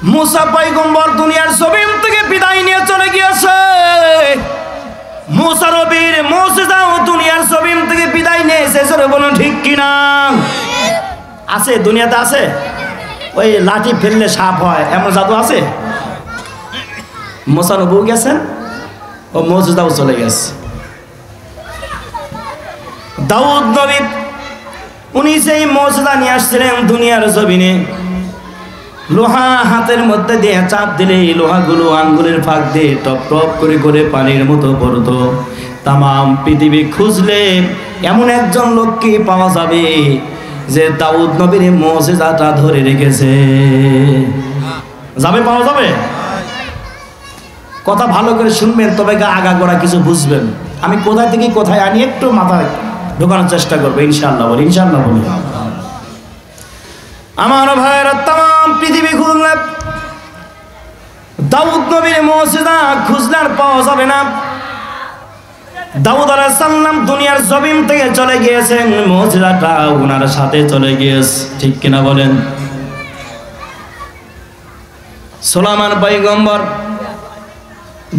মুসা পয়গম্বর দুনিয়ার জমিন থেকে বিদায় নিয়ে চলে গিয়েছে। মুসা নবীর মুজিজাও দুনিয়ার জমিন থেকে বিদায় নিয়েছে। বলুন ঠিক কিনা? আছে, দুনিয়াতে আছে। ওই লাঠি ফেললে সাপ হয় এমন জাদু আছে? মুসা নবী গেছেন, ও মুজিজাও চলে গেছে। দাউদ নবী উনি সেই মুজিজা নিয়ে আসছিলেন দুনিয়ার জমিনে। লোহা হাতের মধ্যে দিয়ে চাপ দিলে লোহাগুলো আঙ্গুলের ফাঁক দিয়ে টপ টপ করে করে পানির মতো পড়তো। তামাম পৃথিবী খুঁজলে এমন একজন লোককে পাওয়া যাবে যে দাউদ নবীর মুজিজাটা ধরে রেখেছে। যাবে, পাওয়া যাবে? কথা ভালো করে শুনবেন, তবে আগাগোড়া কিছু বুঝবেন। আমি কোথায় থেকে কোথায় আনি একটু মাথায় ঢোকানোর চেষ্টা করবো ইনশাআল্লাহ। বলি ইনশাআল্লাহ বলি। আমার ভাইয়েরা, তাম পৃথিবী খুঁজলে দাউদ নবীর মুজিজা খুঁজলে আর পাওয়া যাবে না। দাউদ আলাইহিস সালাম দুনিয়ার জমিন থেকে চলে গিয়েছেন, মুজিজাটা ওনার সাথে চলে গিয়েছে। ঠিক কিনা বলেন? সুলাইমান পয়গম্বর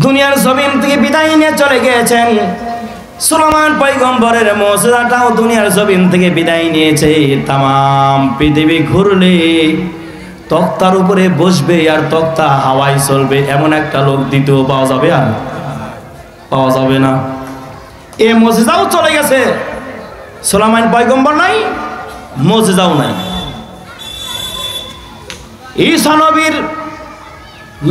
দুনিয়ার জমিন থেকে বিদায় নিয়ে চলে গিয়েছেন। সুলাইমান পয়গম্বরের মুজিজাটাও দুনিয়ার জমিন থেকে বিদায় নিয়েছে। তামাম পৃথিবী ঘুরলে তক্তার উপরে বসবে আর তক্তা হাওয়ায় চলবে এমন একটা লোক দ্বিতীয় পাওয়া যাবে? আর পাওয়া যাবে না। এ মুজিজাও চলে গেছে। সুলাইমান পয়গম্বর নাই, মুজিজাও নাই। ঈসা নবীর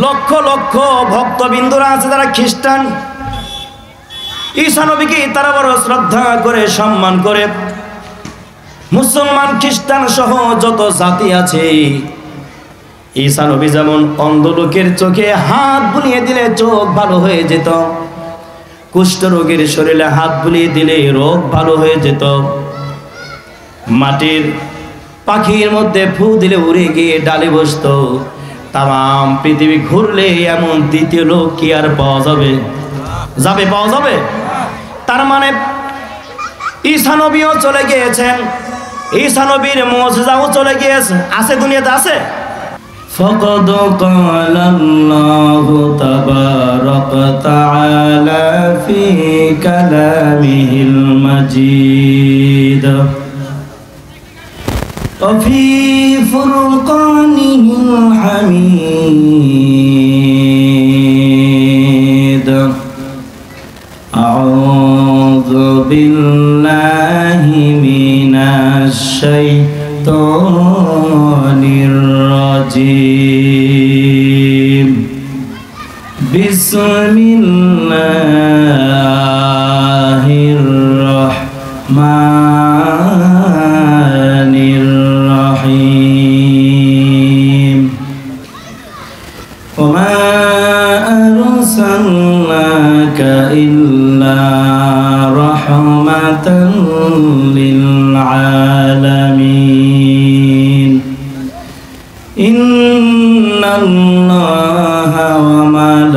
লক্ষ লক্ষ ভক্তবিন্দুরা আছে যারা খ্রিস্টান। ঈসা নবীকে তারা বড় শ্রদ্ধা করে সম্মান করে। মুসলমান খ্রিস্টান সহ যত জাতি আছে, ঈসা নবী যেমন অন্ধ লোকের চোখে হাত বুলিয়ে দিলে চোখ ভালো হয়ে যেত, কুষ্ঠ রোগীর শরীরে হাত বুলিয়ে দিলে রোগ ভালো হয়ে যেত, মাটির পাখির মধ্যে ফু দিলে উড়ে গিয়ে ডালে বসতো। তাম পৃথিবী ঘুরলে এমন দ্বিতীয় লোক কি আর পাওয়া যাবে? যাবে, পাওয়া যাবে? তার মানে ঈসা নবীও চলে গিয়েছেন, ঈসা নবীর মুজিজাও চলে গিয়েছে। আছে, দুনিয়াতে আছে। فقد قال الله تبارك وتعالى في كلامه المجيد وفي فرقانه الحميد أعوذ بالله من الشيطان الرجيم بسم الله الرحمن الرحيم وما أرسلناك إلا رحمة للعالمين إن الله وملائكته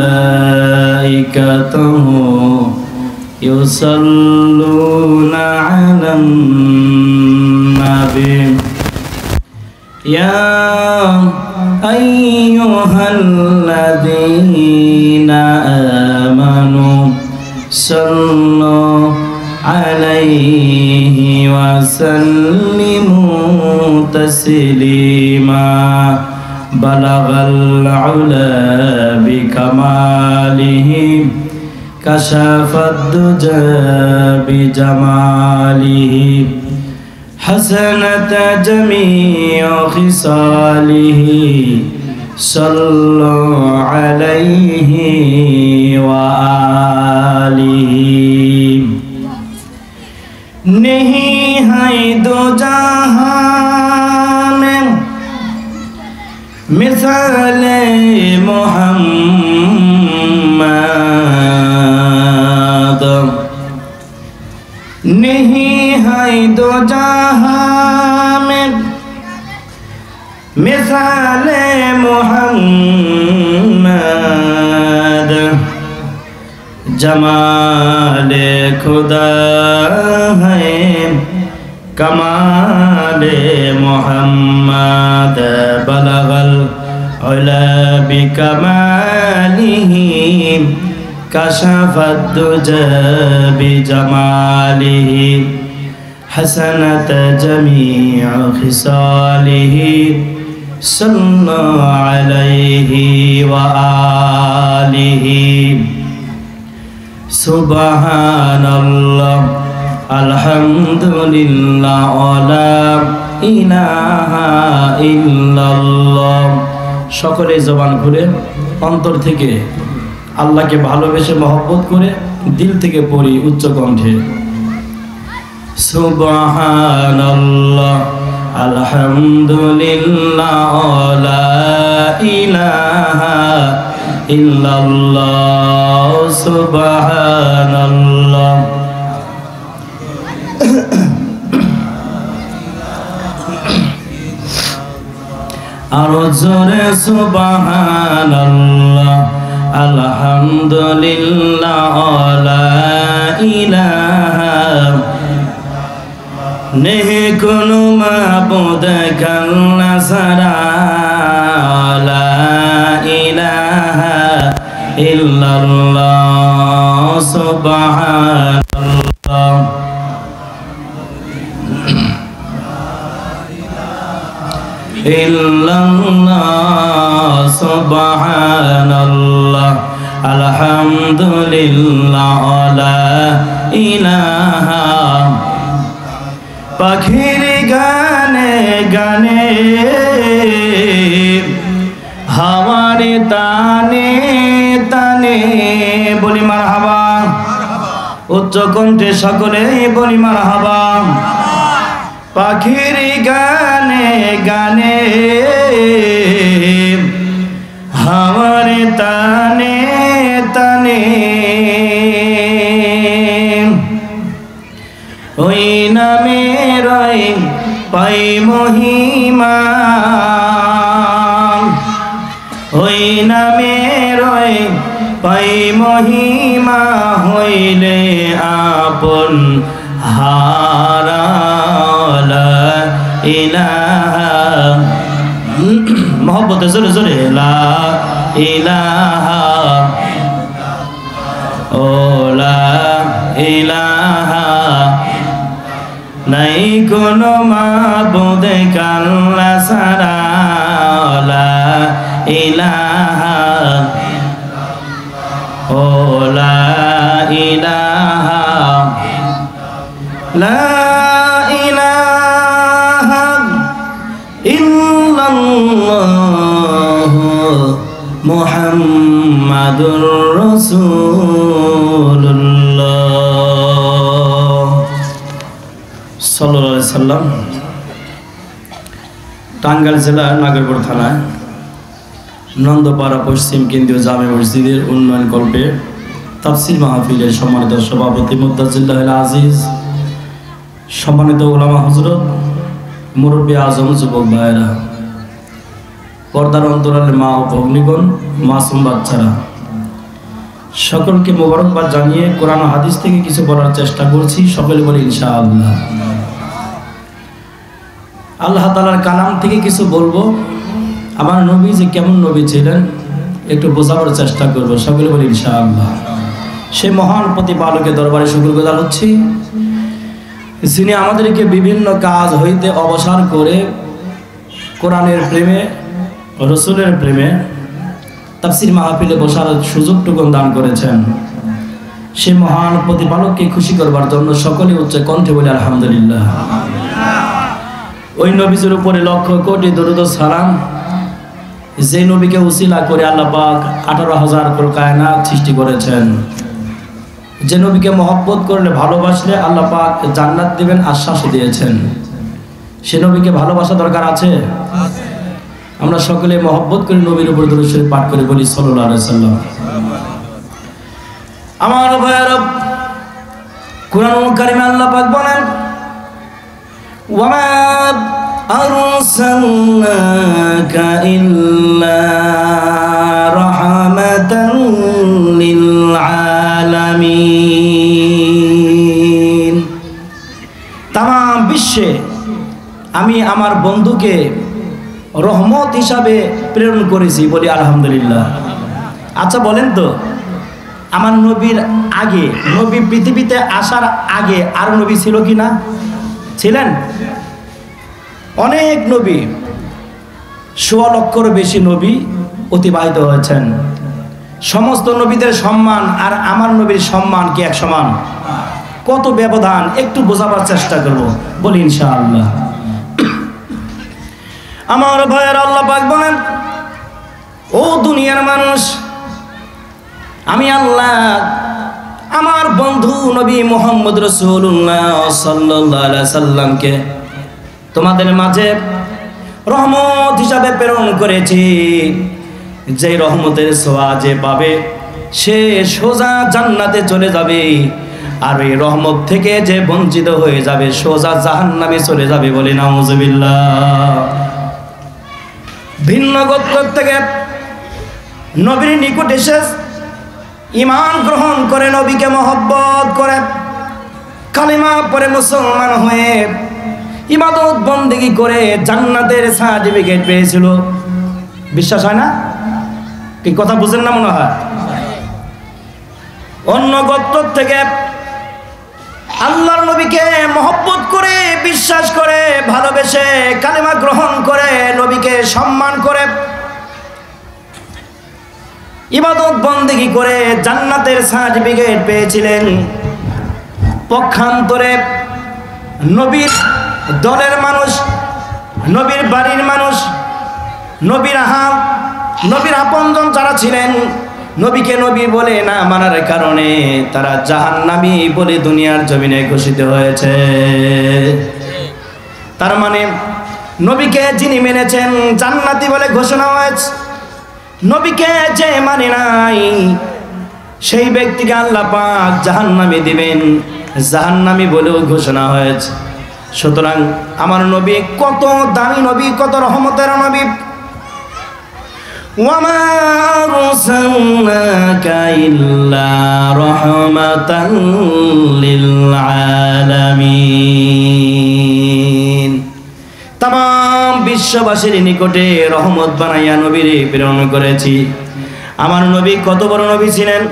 يصلون على النبي يا أيها الذين آمنوا صلوا عليه وسلموا تسليما بلغ العلا بكماله كشف الدجى بجماله حسنت جميع خصاله صلوا عليه وآله नहीं है दो जहां में मिसाल मोहम्मद नहीं है दो जहां में मिसाल मोहम्मद जमाल खुदा है कमाल मोहम्मद बलगल علا بكماله كشف الدجى بجماله حسنت جميع خصاله صلى عليه وآله سبحان الله الحمد لله ولا إله إلا الله সকলে জবান খুলে অন্তর থেকে আল্লাহকে ভালোবেসে মহব্বত করে দিল থেকে পড়ি উচ্চ কণ্ঠে সুবহানাল্লাহ আলহামদুলিল্লাহ লা ইলাহা ইল্লাল্লাহ সুবহানাল্লাহ আরো জোরে সুবহানাল্লাহ আলহামদুলিল্লাহ লা ইলাহা নেহি কোনো মাবুদ কাল্লা সারা লা ইলাহা ইল্লাল্লাহ সুবহানাল্লাহ ইল্লাল্লাহ সুবহানাল্লাহ আলহামদুলিল্লাহ লা ইলাহা পাখির গানে গানে হাওয়ার তানে তানে বলি মারহাবা উচ্চ কণ্ঠে সকলেই বলি মারহাবা পাখির গানে গানে হাওয়ার তানে তানে ওই নামের পাই মহিমা ওই নামের পাই মহিমা হইলে আপন হারা লা ইলাহা মোহব্বতে জোরে জোরে লা ইলাহা ও লা ইলাহা নাই কোনো মাবুদ কাল্লা সারা লা ইলাহা ও লা ইলাহা লা ইলাহা ইল্লাল্লাহ মুহাম্মাদুর রাসূলুল্লাহ সাল্লাল্লাহু আলাইহি সাল্লাম। টাঙ্গাইল জেলার নাগরপুর থানায় নন্দপাড়া পশ্চিম কেন্দ্রীয় জামে মসজিদের উন্নয়ন কল্পে তাফসীর মাহফিলের সম্মানিত সভাপতি মুত্তাজিল্লাহুল আজিজ, সম্মানিত উলামা হযরত, মুরব্বী আজম, যুবক ভাইয়েরা, পর্দার অন্তরালের মা ও ভগ্নীগণ, মাসুম বাচ্চারা, সকলকে মোবারকবাদ জানিয়ে কোরআন ও হাদিস থেকে কিছু বলার চেষ্টা করছি। সকলে বলি ইনশাআল্লাহ। আল্লাহ তাআলার কালাম থেকে কিছু বলবো। আমার নবী যে কেমন নবী ছিলেন একটু বোঝাবার চেষ্টা করব। সকলে বলি ইনশাআল্লাহ। সেই মহান প্রতিপালকের দরবারে শুকরগুজার হচ্ছি, যিনি আমাদেরকে বিভিন্ন কাজ হইতে অবসর করে কোরআনের প্রেমে, রসুলের প্রেমে তাফসীর মাহফিলে বসার সুযোগটুকু দান করেছেন। সেই মহান প্রতিপালককে খুশি করবার জন্য সকলে উচ্চ কণ্ঠে বলে আলহামদুলিল্লাহ। ওই নবীর উপরে লক্ষ কোটি দরুদ ও সালাম, যে নবীকে উসিলা করে আল্লাহ পাক 18,000 কায়নাত সৃষ্টি করেছেন। যে নবীকে মহব্বত করলে, ভালোবাসলে আল্লাহ পাক জান্নাত দিবেন আশ্বাস দিয়েছেন। সে নবীকে ভালোবাসা দরকার আছে। আমরা সকলে মহব্বত করে নবীর উপর দরুদ শরীফ পাঠ করে বলি সাল্লাল্লাহু আলাইহি সাল্লাম। আমার ভাইয়েরা, কুরআনুল কারীমে আল্লাহ পাক বলেন, ওয়ামা আরসালনাকা ইল্লা রাহমাতান লিল আলামিন। তামাম বিশ্বে আমি আমার বন্ধুকে রহমত হিসাবে প্রেরণ করেছি, বলি আলহামদুলিল্লাহ। আচ্ছা বলেন তো, আমার নবীর আগে, নবী পৃথিবীতে আসার আগে আর নবী ছিল কি না? ছিলেন অনেক নবী, ১৬ লক্ষর বেশি নবী অতিবাহিত হয়েছেন। সমস্ত নবীদের সম্মান আর আমার নবীর সম্মান কি এক সমান? কত ব্যবধান, একটু বোঝাবার চেষ্টা করব, বলি ইনশাআল্লাহ। আমার ভাইয়ের আল্লাহ পাক বলেন, ও দুনিয়ার মানুষ, আমি আল্লাহ আমার বন্ধু নবী মুহাম্মদ রাসূলুল্লাহ সাল্লাল্লাহু আলাইহি সাল্লামকে তোমাদের মাঝে রহমত হিসাবে প্রেরণ করেছি। যে রহমতের ছোঁয়া যে পাবে সে সোজা জান্নাতে চলে যাবে, আর এই রহমত থেকে যে বঞ্চিত হয়ে যাবে সোজা জাহান্নামে চলে যাবে, বলে নাউজুবিল্লাহ। ভিন্ন গোত্র থেকে নবীর নিকট এসে ঈমান গ্রহণ করে, নবীকে মহব্বত করে, কালিমা পড়ে মুসলমান হয়ে ইবাদত বন্দেগী করে জান্নাতের সার্টিফিকেট পেয়েছিল। বিশ্বাস হয় না? কি কথা বুঝেন না মনে হয়? অন্য গোত্র থেকে আল্লাহর নবীকে মহব্বত করে, বিশ্বাস করে, ভালোবেসে, কালিমা গ্রহণ করে, নবীকে সম্মান করে, ইবাদত বন্দেগী করে জান্নাতের সার্টিফিকেট পেয়েছিলেন। পক্ষান্তরে নবীর দলের মানুষ, নবীর বাড়ির মানুষ, নবীর আপনজন যারা ছিলেন, নবীকে নবী বলে না মানার কারণে তারা জাহান্নামী বলে দুনিয়ার জমিনে ঘোষিত হয়েছে। তার মানে নবীকে যিনি মেনেছেন জান্নাতি বলে ঘোষণা হয়েছে, নবীকে যে মানে নাই সেই ব্যক্তিকে আল্লাহ পাক জাহান্নামে দিবেন, জাহান্নামী বলেও ঘোষণা হয়েছে। সুতরাং আমার নবী কত দামি নবী, কত রহমতের নবী। ওয়ামা আরসালনাকা ইল্লা রাহমাতাল লিল আলামিন। तमाम বিশ্ববাসীর নিকটে রহমত বানাইয়া নবীরে প্রেরণ করেছি। আমার নবী কত বড় নবী ছিলেন!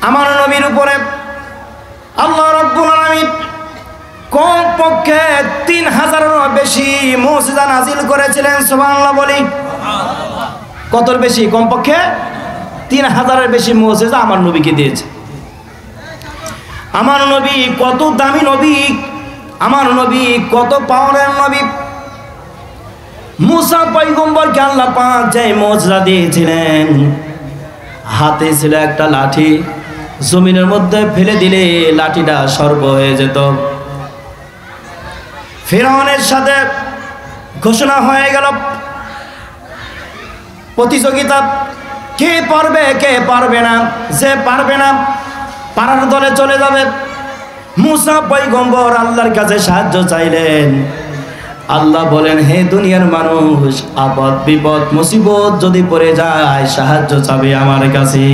আমার নবীর উপরে আল্লাহ রাব্বুল আলামিন কমপক্ষে ৩০০০-এরও বেশি মুজিজা নাজিল করেছিলেন। সুবহানাল্লাহ বলি। কতর বেশি? কমপক্ষে ৩০০০-এর বেশি মুজিজা আমার নবীকে দিয়েছে। আমার নবী কত দামি নবী, আমার নবী কত পাওয়ারের নবী। মুসা পয়গম্বরকে আল্লাহ পাক যে মুজিজা দিয়েছিলেন, হাতে ছিল একটা লাঠি, জমিনের মধ্যে ফেলে দিলে লাঠিটা সর্প হয়ে যেত। ফিরআউনের সাথে ঘোষণা হয়ে গেল প্রতিযোগিতা, কে পারবে কে পারবে না। যে পারবে না পারার দলে চলে যাবে। মুসা পয়গম্বর আল্লাহর কাছে সাহায্য চাইলেন। আল্লাহ বলেন, হে দুনিয়ার মানুষ, আপদ বিপদ মুসিবত যদি পড়ে যায় সাহায্য চাবে আমার কাছে।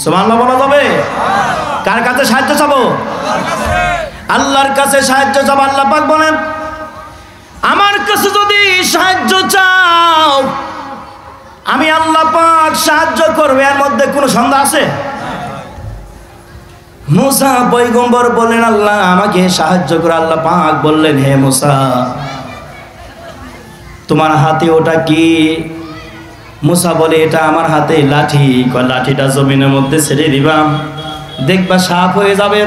সুবহানাল্লাহ বলা যাবে? কার কাছে সাহায্য চাবো? আল্লাহর কাছে সাহায্য চাবো। আল্লাহ পাক বলেন, আমার কাছে যদি সাহায্য চাও আমি আল্লাহ পাক সাহায্য করবে, এর মধ্যে কোনো সন্দেহ আছে? মুসা পয়গম্বর বললেন, আল্লাহ আমাকে সাহায্য করে। আল্লাহ পাক বললেন, হে মুসা, তোমার হাতে ওটা কি? মুসা বলে, এটা আমার হাতে লাঠি। লাঠিটা জমিনের মধ্যে ছেড়ে দিবাম, দেখবা সাফ হয়ে যাবে।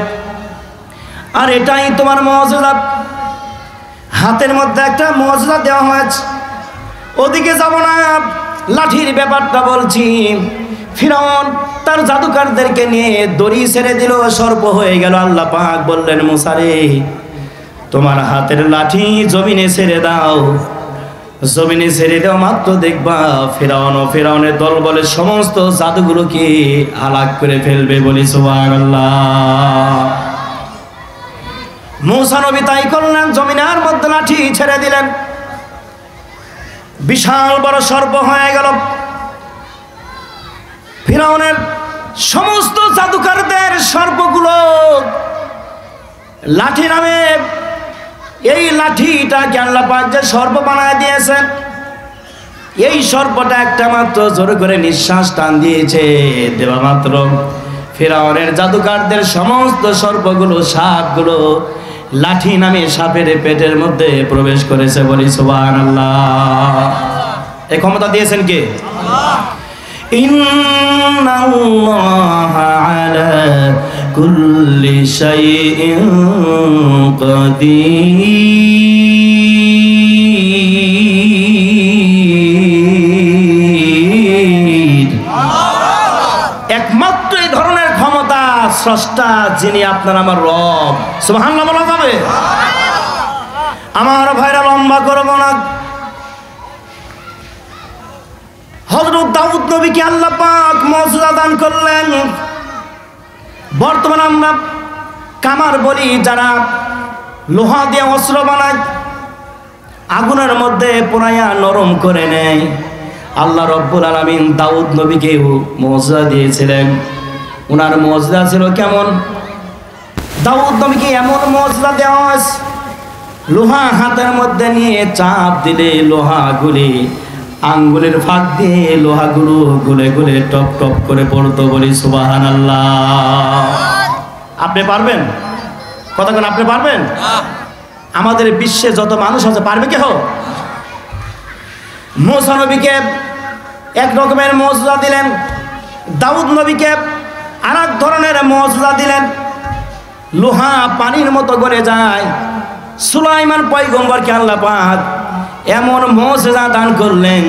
আর এটাই তোমার মুজিজা। হাতের মধ্যে একটা মুজিজা দেওয়া হয়েছে। ওদিকে যাব না, লাঠির ব্যাপারটা বলছি। ফিরআউন তার জাদুকারদেরকে নিয়ে দড়ি ছেড়ে দিল, সর্প হয়ে গেল। আল্লাহ পাক বললেন, মুসা রে, তোমার হাতের লাঠি জমিনে ছেড়ে দাও। জমিনে ছেড়ে দাও, মাত্র দেখবা ফিরআউন ও ফিরআউনের দল বলে সমস্ত জাদুগুলোকে হালাক করে ফেলবে। বলি সুবহানাল্লাহ। মুসা নবী তাই করলেন, জমিনের মধ্যে লাঠি ছেড়ে দিলেন। বিশাল বড় সর্প হয়ে গেল। ফিরআউনের সমস্ত জাদুকারদের সর্পগুলো লাঠি নামে এই লাঠিটাকে আল্লাহ পাক যে সর্প বানায় দিয়েছেন, এই সর্পটা একটা মাত্র জোরে করে নিঃশ্বাস টান দিয়েছে, দেওয়া মাত্র ফিরআউনের জাদুকারদের সমস্ত সর্পগুলো, সাপগুলো লাঠি নামে সাপের পেটের মধ্যে প্রবেশ করেছে। বলি সুবহানাল্লাহ। এই ক্ষমতা দিয়েছেন কে? আল্লাহ। ইন্নাল্লাহা আলা কুল্লি শাইইন কাদির। একমাত্র এই ধরনের ক্ষমতা স্রষ্টা যিনি আপনার আমার রব। সুবহানাল্লাহ বলা যাবে? আমার ভাইরা লম্বা করব না। হযরত দাউদ নবীকে আল্লাহ পাক মুজিজা দান করলেন। বর্তমানে আমরা কামার বলি, যারা লোহা দিয়ে অস্ত্র বানায়, আগুনের মধ্যে পোড়াইয়া নরম করে নেয়। আল্লাহ রব্বুল আলামিন দাউদ নবীকে মুজিজা দিয়েছিলেন। ওনার মুজিজা ছিল কেমন? দাউদ নবীকে এমন মুজিজা দেওয়া হয়েছে, লোহা হাতের মধ্যে নিয়ে চাপ দিলে লোহাগুলি আঙ্গুলের ফাঁক দিয়ে লোহাগুলো গুলে গুলে টপ টপ করে পড়তো। বলি সুবহানাল্লাহ। আপনি পারবেন? কতক্ষণ আপনি পারবেন? আমাদের বিশ্বে যত মানুষ আছে পারবে কেহ? মূসা নবীকে এক রকমের মুজিজা দিলেন, দাউদ নবীকে আর এক ধরনের মুজিজা দিলেন। লোহা পানির মতো গলে যায়। সুলাইমান পয়গম্বরকে আল্লাহ পাক এমন মুজিজা দান করলেন,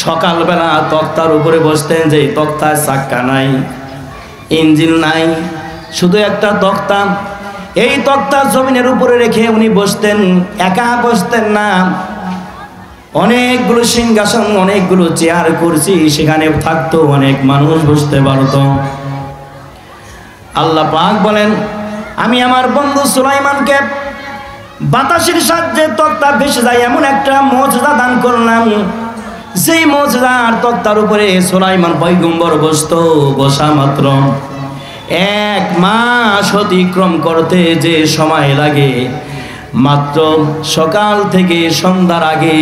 সকালবেলা তক্তার উপরে বসতেন, যে তক্তায় চাক্কা নাই, ইঞ্জিন নাই, শুধু একটা তক্তা। এই তক্তা জমিনের উপরে রেখে উনি বসতেন। একা বসতেন না, অনেকগুলো সিংহাসন, অনেকগুলো চেয়ার কুরসি সেখানে থাকতো, অনেক মানুষ বসতে পারত। আল্লাহ পাক বলেন, আমি আমার বন্ধু সুলাইমানকে বাতাসের সাহায্যে তক্তা ভেসে যায় এমন একটা মুজিজা দান করলাম, যেই মুজিজার তক্তার উপরে সুলাইমান পয়গম্বর বসতো। বসা মাত্র 1 মাস অতিক্রম করতে যে সময় লাগে, মাত্র সকাল থেকে সন্ধ্যার আগে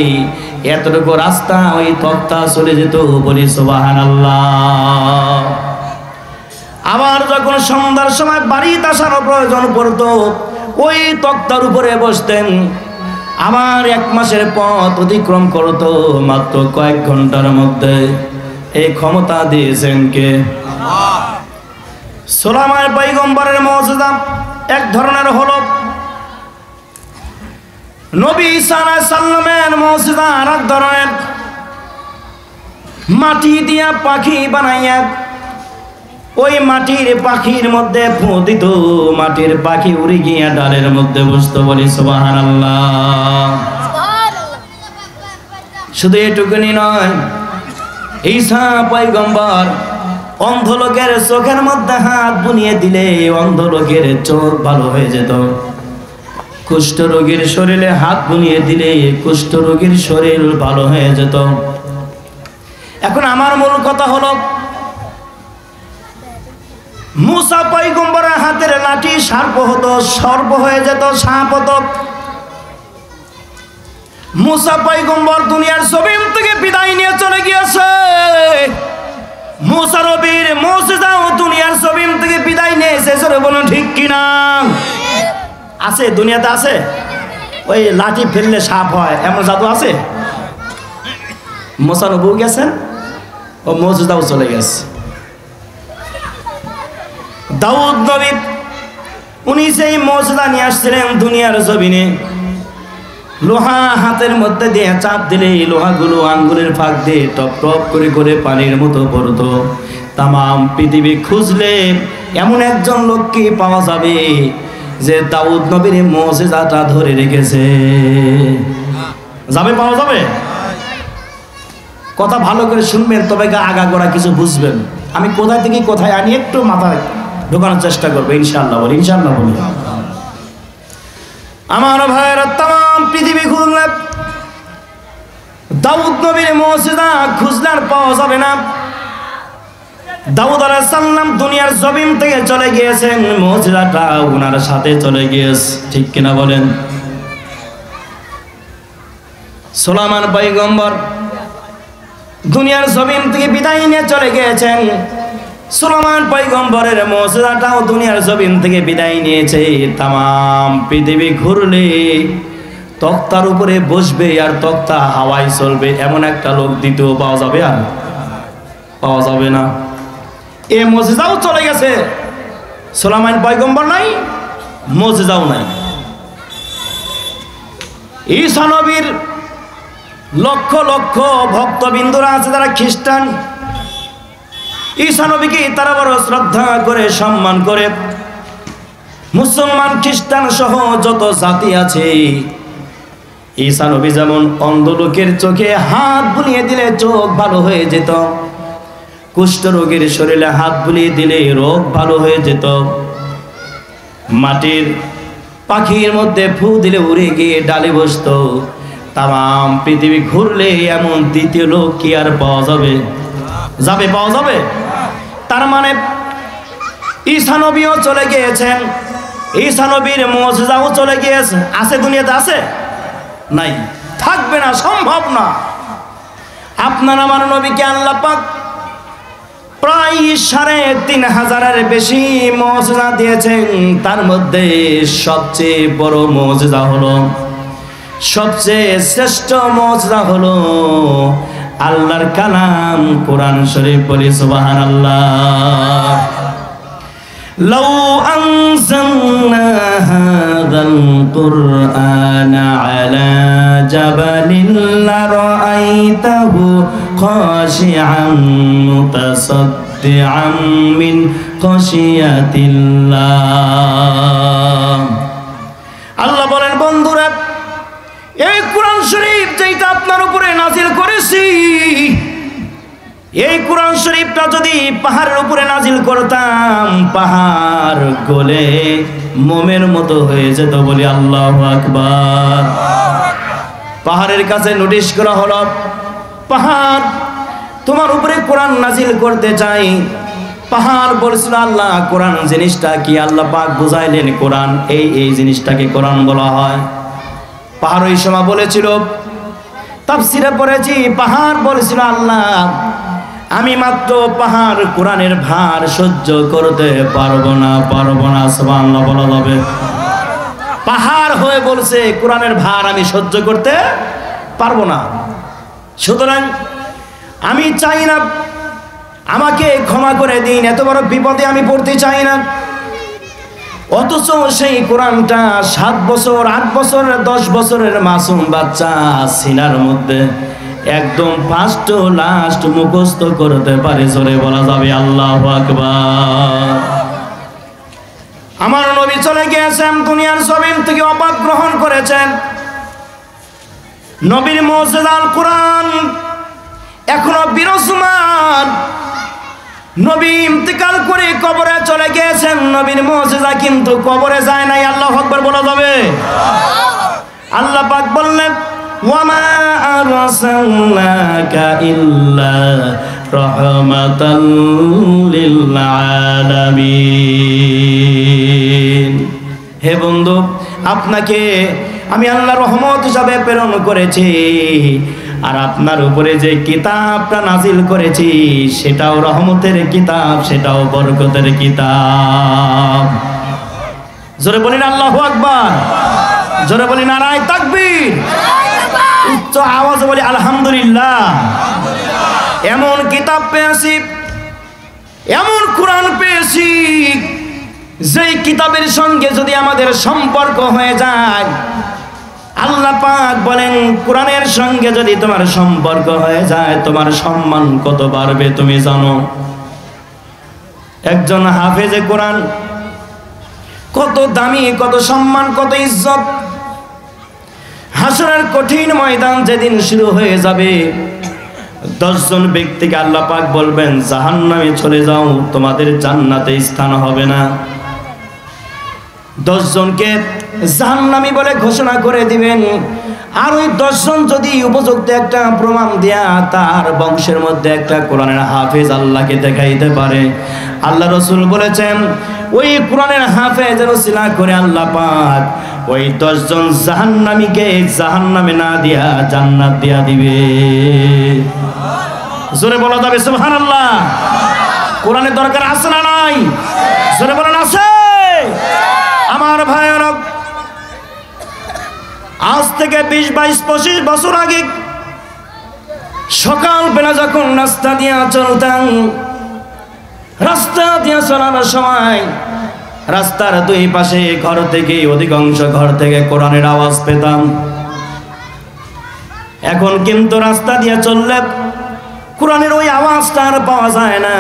এতটুকু রাস্তা ওই তক্তা চলে যেত। বলি সুবহানাল্লাহ। আবার যখন সন্ধ্যার সময় বাড়িতে আসার প্রয়োজন পড়তো, ওই তক্তার উপরে বসতেন। আমার 1 মাসের পথ অতিক্রম করতো মাত্র কয়েক ঘন্টার মধ্যে। এই ক্ষমতা দিয়েছেন কে? আল্লাহ। সুলাইমান পয়গম্বরের মুজিজা এক ধরনের হলো, নবী ঈসা আলাইহিস সালামের মুজিজা আর এক ধরনের। মাটি দিয়া পাখি বানাইয়া ওই মাটির পাখির মধ্যে ফু দিত, মাটির পাখি উড়ে গিয়া ডালের মধ্যে বসতো। বলি সুবহানাল্লাহ। শুধু এটুকুনি নয়, ঈসা পয়গম্বর অন্ধ লোকের চোখের মধ্যে হাত বুনিয়ে দিলে অন্ধ লোকের চোখ ভালো হয়ে যেত। কুষ্ঠ রোগীর শরীরে হাত বুনিয়ে দিলে কুষ্ঠ রোগীর শরীর ভালো হয়ে যেত। এখন আমার মূল কথা হলো, মূসা পয়গম্বরের হাতের লাঠি সার্প হতো, সর্প হয়ে যেত, সাপ হতো। মূসা পয়গম্বর দুনিয়ার জমিন থেকে বিদায় নিয়ে চলে গিয়েছে। মূসা নবীর মুজিজাও দুনিয়ার জমিন থেকে বিদায় নিয়েছে। জোরে বলুন ঠিক কিনা? আছে, দুনিয়াতে আছে। ওই লাঠি ফেললে সাপ হয় এমন জাদু আছে? মূসা নবী গেছেন, ও মুজিজাও চলে গেছে। দাউদ নবী উনি সেই মুজিজা নিয়ে আসছিলেন দুনিয়ার জমিনে। লোহা হাতের মধ্যে দিয়ে চাপ দিলে লোহাগুলো আঙ্গুলের ফাঁক দিয়ে টপ টপ করে করে পানির মতো পড়তো। তামাম পৃথিবী খুঁজলে এমন একজন লোককে পাওয়া যাবে যে দাউদ নবীর মুজিজাটা ধরে রেখেছে। যাবে? পাওয়া যাবে? কথা ভালো করে শুনবেন, তবে আগাগোড়া কিছু বুঝবেন। আমি কোথায় থেকে কোথায় আনি একটু মাথায় ঢোকানোর চেষ্টা করবো ইনশাআল্লাহ। বলি ইনশাআল্লাহ। বলি আমার ভাইয়েরা, তাম পৃথিবী খুঁজলে দাউদ নবীর মুজিজা খুঁজলে আর পাওয়া যাবে না। দাউদ আলাইহিস সালাম দুনিয়ার জমিন থেকে চলে গিয়েছেন, মুজিজাটা ওনার সাথে চলে গিয়েছে। ঠিক কিনা বলেন? সুলাইমান পয়গম্বর দুনিয়ার জমিন থেকে বিদায় নিয়ে চলে গিয়েছেন। সুলাইমান পয়গম্বরের মুজিজাটাও দুনিয়ার জমিন থেকে বিদায় নিয়েছে। তাম পৃথিবী ঘুরলে তক্তার উপরে বসবে আর তক্তা হাওয়ায় চলবে, এমন একটা লোক দ্বিতীয় পাওয়া যাবে? আর পাওয়া যাবে না। এ মুজিজাও চলে গেছে, সুলাইমান পয়গম্বর নাই, মুজিজাও নাই। ঈসা নবীর লক্ষ লক্ষ ভক্তবিন্দুরা আছে যারা খ্রিস্টান। ঈসা নবীকে তারা বড় শ্রদ্ধা করে সম্মান করে। মুসলমান খ্রিস্টান সহ যত জাতি আছে, ঈসা নবী যেমন অন্ধ লোকের চোখে হাত বুলিয়ে দিলে চোখ ভালো হয়ে যেত, কুষ্ঠ রোগীর শরীরে হাত বুলিয়ে দিলে রোগ ভালো হয়ে যেত, মাটির পাখির মধ্যে ফু দিলে উড়ে গিয়ে ডালে বসত, তাম পৃথিবী ঘুরলে এমন দ্বিতীয় লোক কি আর পাওয়া যাবে? পাওয়া যাবে? তার মানে ঈসা নবীও চলে গিয়েছেন, ঈসা নবীর মুজিজাও চলে গিয়েছে। আছে দুনিয়াতে? আছে? নাই, থাকবে না, সম্ভব না। আপনার আমার নবীকে আল্লাহ পাক প্রায় ৩৫০০-এর বেশি মুজিজা দিয়েছেন। তার মধ্যে সবচেয়ে বড় মুজিজা হলো, সবচেয়ে শ্রেষ্ঠ মুজিজা হলো আল্লাহর কালাম কোরআন শরীফ। বলি সুবহানাল্লাহ। লাউ আনজালনা হাযাল কুরআনা আলা জাবালিন লারাআইতাহু খাশিআন মুতাসাদ্দিআন মিন খাশিয়াতিল্লাহ। আল্লাহ বলেন, বন্ধুরা, এই কোরআন শরীফ যেটা আপনার উপরে নাজিল করেছি, এই কোরআন শরীফটা যদি পাহাড়ের উপরে নাজিল করতাম, পাহাড় গলে মোমের মতো হয়ে যেত। বলি আল্লাহু আকবার। পাহাড়ের কাছে নোটিশ করা হলো, পাহাড় তোমার উপরে কোরআন নাজিল করতে চাই। পাহাড় বলছিল, আল্লাহ কোরআন জিনিসটা কি? আল্লাহ পাক বুঝাইলেন, কোরআন এই জিনিসটাকে কোরআন বলা হয়। পাহাড় ওই সময় বলেছিল, তাফসিরে পড়েছি, পাহাড় বলেছিল, আল্লাহ আমি মাত্র পাহাড় কোরআনের ভার সহ্য করতে পারবো না। সুবহানাল্লাহ বলা যাবে? পাহাড় হয়ে বলছে কোরআনের ভার আমি সহ্য করতে পারবো না। সুতরাং আমি চাই না, আমাকে ক্ষমা করে দিন, এত বড় বিপদে আমি পড়তে চাই না। অথচ সেই কোরআনটা 7 বছর 8 বছর 10 বছরের মাসুম বাচ্চা সিনার মধ্যে একদম ফার্স্ট টু লাস্ট মুখস্থ করতে পারে। জোরে বলা যাবে আল্লাহু আকবার। আমার নবী চলে গিয়েছেন, দুনিয়ার জমিন থেকে অবাক গ্রহণ করেছেন। নবীর মুজিজা আল কোরআন এখনো বিরাজমান। নবী ইন্তেকাল করে কবরে চলে গিয়েছেন, নবীর মুজিজা কিন্তু কবরে যায় নাই। আল্লাহু আকবার বলা যাবে? আল্লাহ পাক বললেন, ওয়ামা আরসালনাকা ইল্লা রাহমাতাল লিল আলামিন। হে বন্ধু, আপনাকে আমি আল্লাহ রহমত হিসাবে প্রেরণ করেছি, আর আপনার উপরে যে কিতাবটা নাজিল করেছি সেটাও রহমতের কিতাব, সেটাও বরকতের কিতাব। জোরে বলেন আল্লাহু আকবার। জোরে বলি নারায়ে তাকবীর। উচ্চ আওয়াজে বলি আলহামদুলিল্লাহ। এমন কিতাব পেয়েছি, এমন কোরআন পেয়েছি, যেই কিতাবের সঙ্গে যদি আমাদের সম্পর্ক হয়ে যায়, আল্লাহ পাক বলেন কোরআনের সঙ্গে যদি তোমার সম্পর্ক হয়ে যায়, তোমার সম্মান কত বাড়বে তুমি জানো? একজন হাফেজে কোরআন কত দামি, কত সম্মান, কত ইজ্জত। হাসরের কঠিন ময়দান যেদিন শুরু হয়ে যাবে, 10 জন ব্যক্তিকে আল্লাহ পাক বলবেন জাহান্নামে চলে যাও, তোমাদের জান্নাতে স্থান হবে না। 10 জনকে জাহান্নামী বলে ঘোষণা করে দিবেন। আর ওই 10 জন যদি উপযুক্ত একটা প্রমাণ দেয়া তার বংশের মধ্যে একটা কোরআনের হাফেজ আল্লাহকে দেখাইতে পারে, আল্লাহ রাসূল বলেছেন ওই কোরআনের হাফেজের ওসিলা করে আল্লাহ পাক ওই 10 জন জাহান্নামীকে জাহান্নামে না দিয়া জান্নাত দিয়া দিবে। জোরে বলা যাবে সুবহানাল্লাহ। কোরআনের দরকার আছে না নাই? জোরে বলেন আছে। আমার ভাইয়েরা, আজ থেকে 20-22-25 বছর আগে সকালবেলা যখন রাস্তা দিয়ে চলতাম, রাস্তা দিয়ে চলার সময় রাস্তার দুই পাশে ঘর থেকে, অধিকাংশ ঘর থেকে কোরআনের আওয়াজ পেতাম। এখন কিন্তু রাস্তা দিয়ে চললে কোরআনের ওই আওয়াজটা আর পাওয়া যায় না,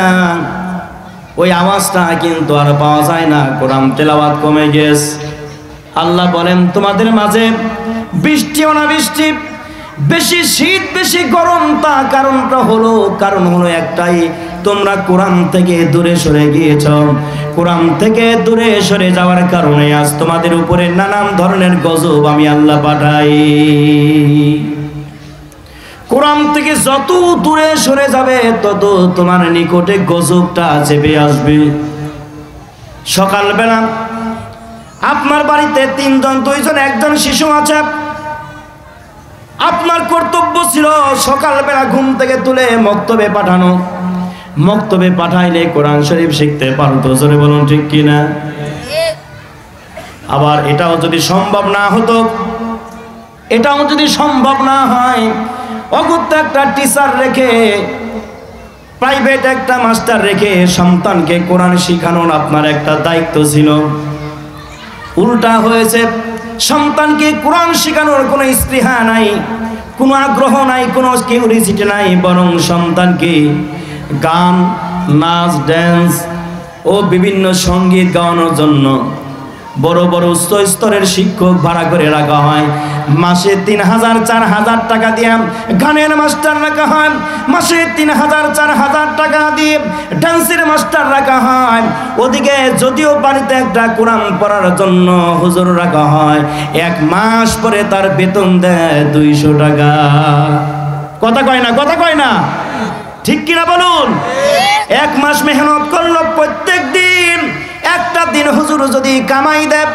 ওই আওয়াজটা কিন্তু আর পাওয়া যায় না। কোরআন তেলাওয়াত কমে গেছে। আল্লাহ বলেন তোমাদের মাঝে বৃষ্টি অনাবৃষ্টি, বেশি শীত বেশি গরম, তা কারণ হলো একটাই, তোমরা কোরআন থেকে দূরে সরে গিয়েছ। কোরআন থেকে দূরে সরে যাওয়ার কারণে আজ তোমাদের উপরে নানান ধরনের গজব আমি আল্লাহ পাঠাই। কোরআন থেকে যত দূরে সরে যাবে তত তোমার নিকটে গজবটা চেপে আসবে। সকালবেলা আপনার বাড়িতে 3 জন, 2 জন, 1 জন শিশু আছে। আপনার কর্তব্য ছিল সকালবেলা ঘুম থেকে তুলে মক্তবে পাঠানো। মক্তবে পাঠাইলে কোরআন শরীফ শিখতে পারতো। জোরে বলুন ঠিক কিনা? আবার এটাও যদি সম্ভব না হতো, এটাও যদি সম্ভব না হয়, অগত্যা একটা টিচার রেখে, প্রাইভেট একটা মাস্টার রেখে সন্তানকে কোরআন শিখানোর আপনার একটা দায়িত্ব ছিল। উল্টা হয়েছে, সন্তানকে কোরআন শেখানোর কোনো স্পৃহা নাই, কোনো আগ্রহ নাই, কোনো কিউরিসিটি নাই, বরং সন্তানকে গান, নাচ, ড্যান্স ও বিভিন্ন সঙ্গীত গাওয়ানোর জন্য বড় বড় উচ্চ স্তরের শিক্ষক ভাড়া করে রাখা হয়। মাসে 3000-4000 টাকা দিয়ে গানের মাস্টার রাখা হয়, মাসে 3000-4000 টাকা দিয়ে ডান্সের মাস্টার রাখা হয়। ওদিকে যদিও বাড়িতে একটা কোরআন পড়ার জন্য হুজুর রাখা হয়, 1 মাস পরে তার বেতন দেয় 200 টাকা। কথা কয় না? কথা কয় না? ঠিক কিনা বলুন? 1 মাস মেহনত করলো, প্রত্যেক দিন একটা দিন হুজুর যদি কামাই দেয়,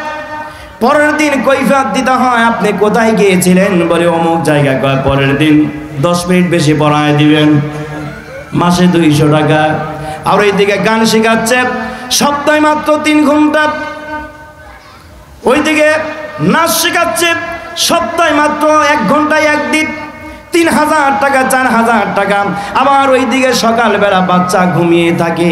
পরের দিন কৈফিয়ত দিতে হয়, আপনি কোথায় গিয়েছিলেন? বলে অমুক জায়গায়। কয় পরের দিন 10 মিনিট বেশি পড়ায় দিবেন, মাসে 200 টাকা। আর ওইদিকে গান শেখাচ্ছে, সপ্তাহে মাত্র 3 ঘন্টা। ওইদিকে নাচ শেখাচ্ছে, সপ্তাহে মাত্র 1 ঘন্টায় 1 দিন, 3000 টাকা, 4000 টাকা। আবার ওইদিকে সকালবেলা বাচ্চা ঘুমিয়ে থাকে,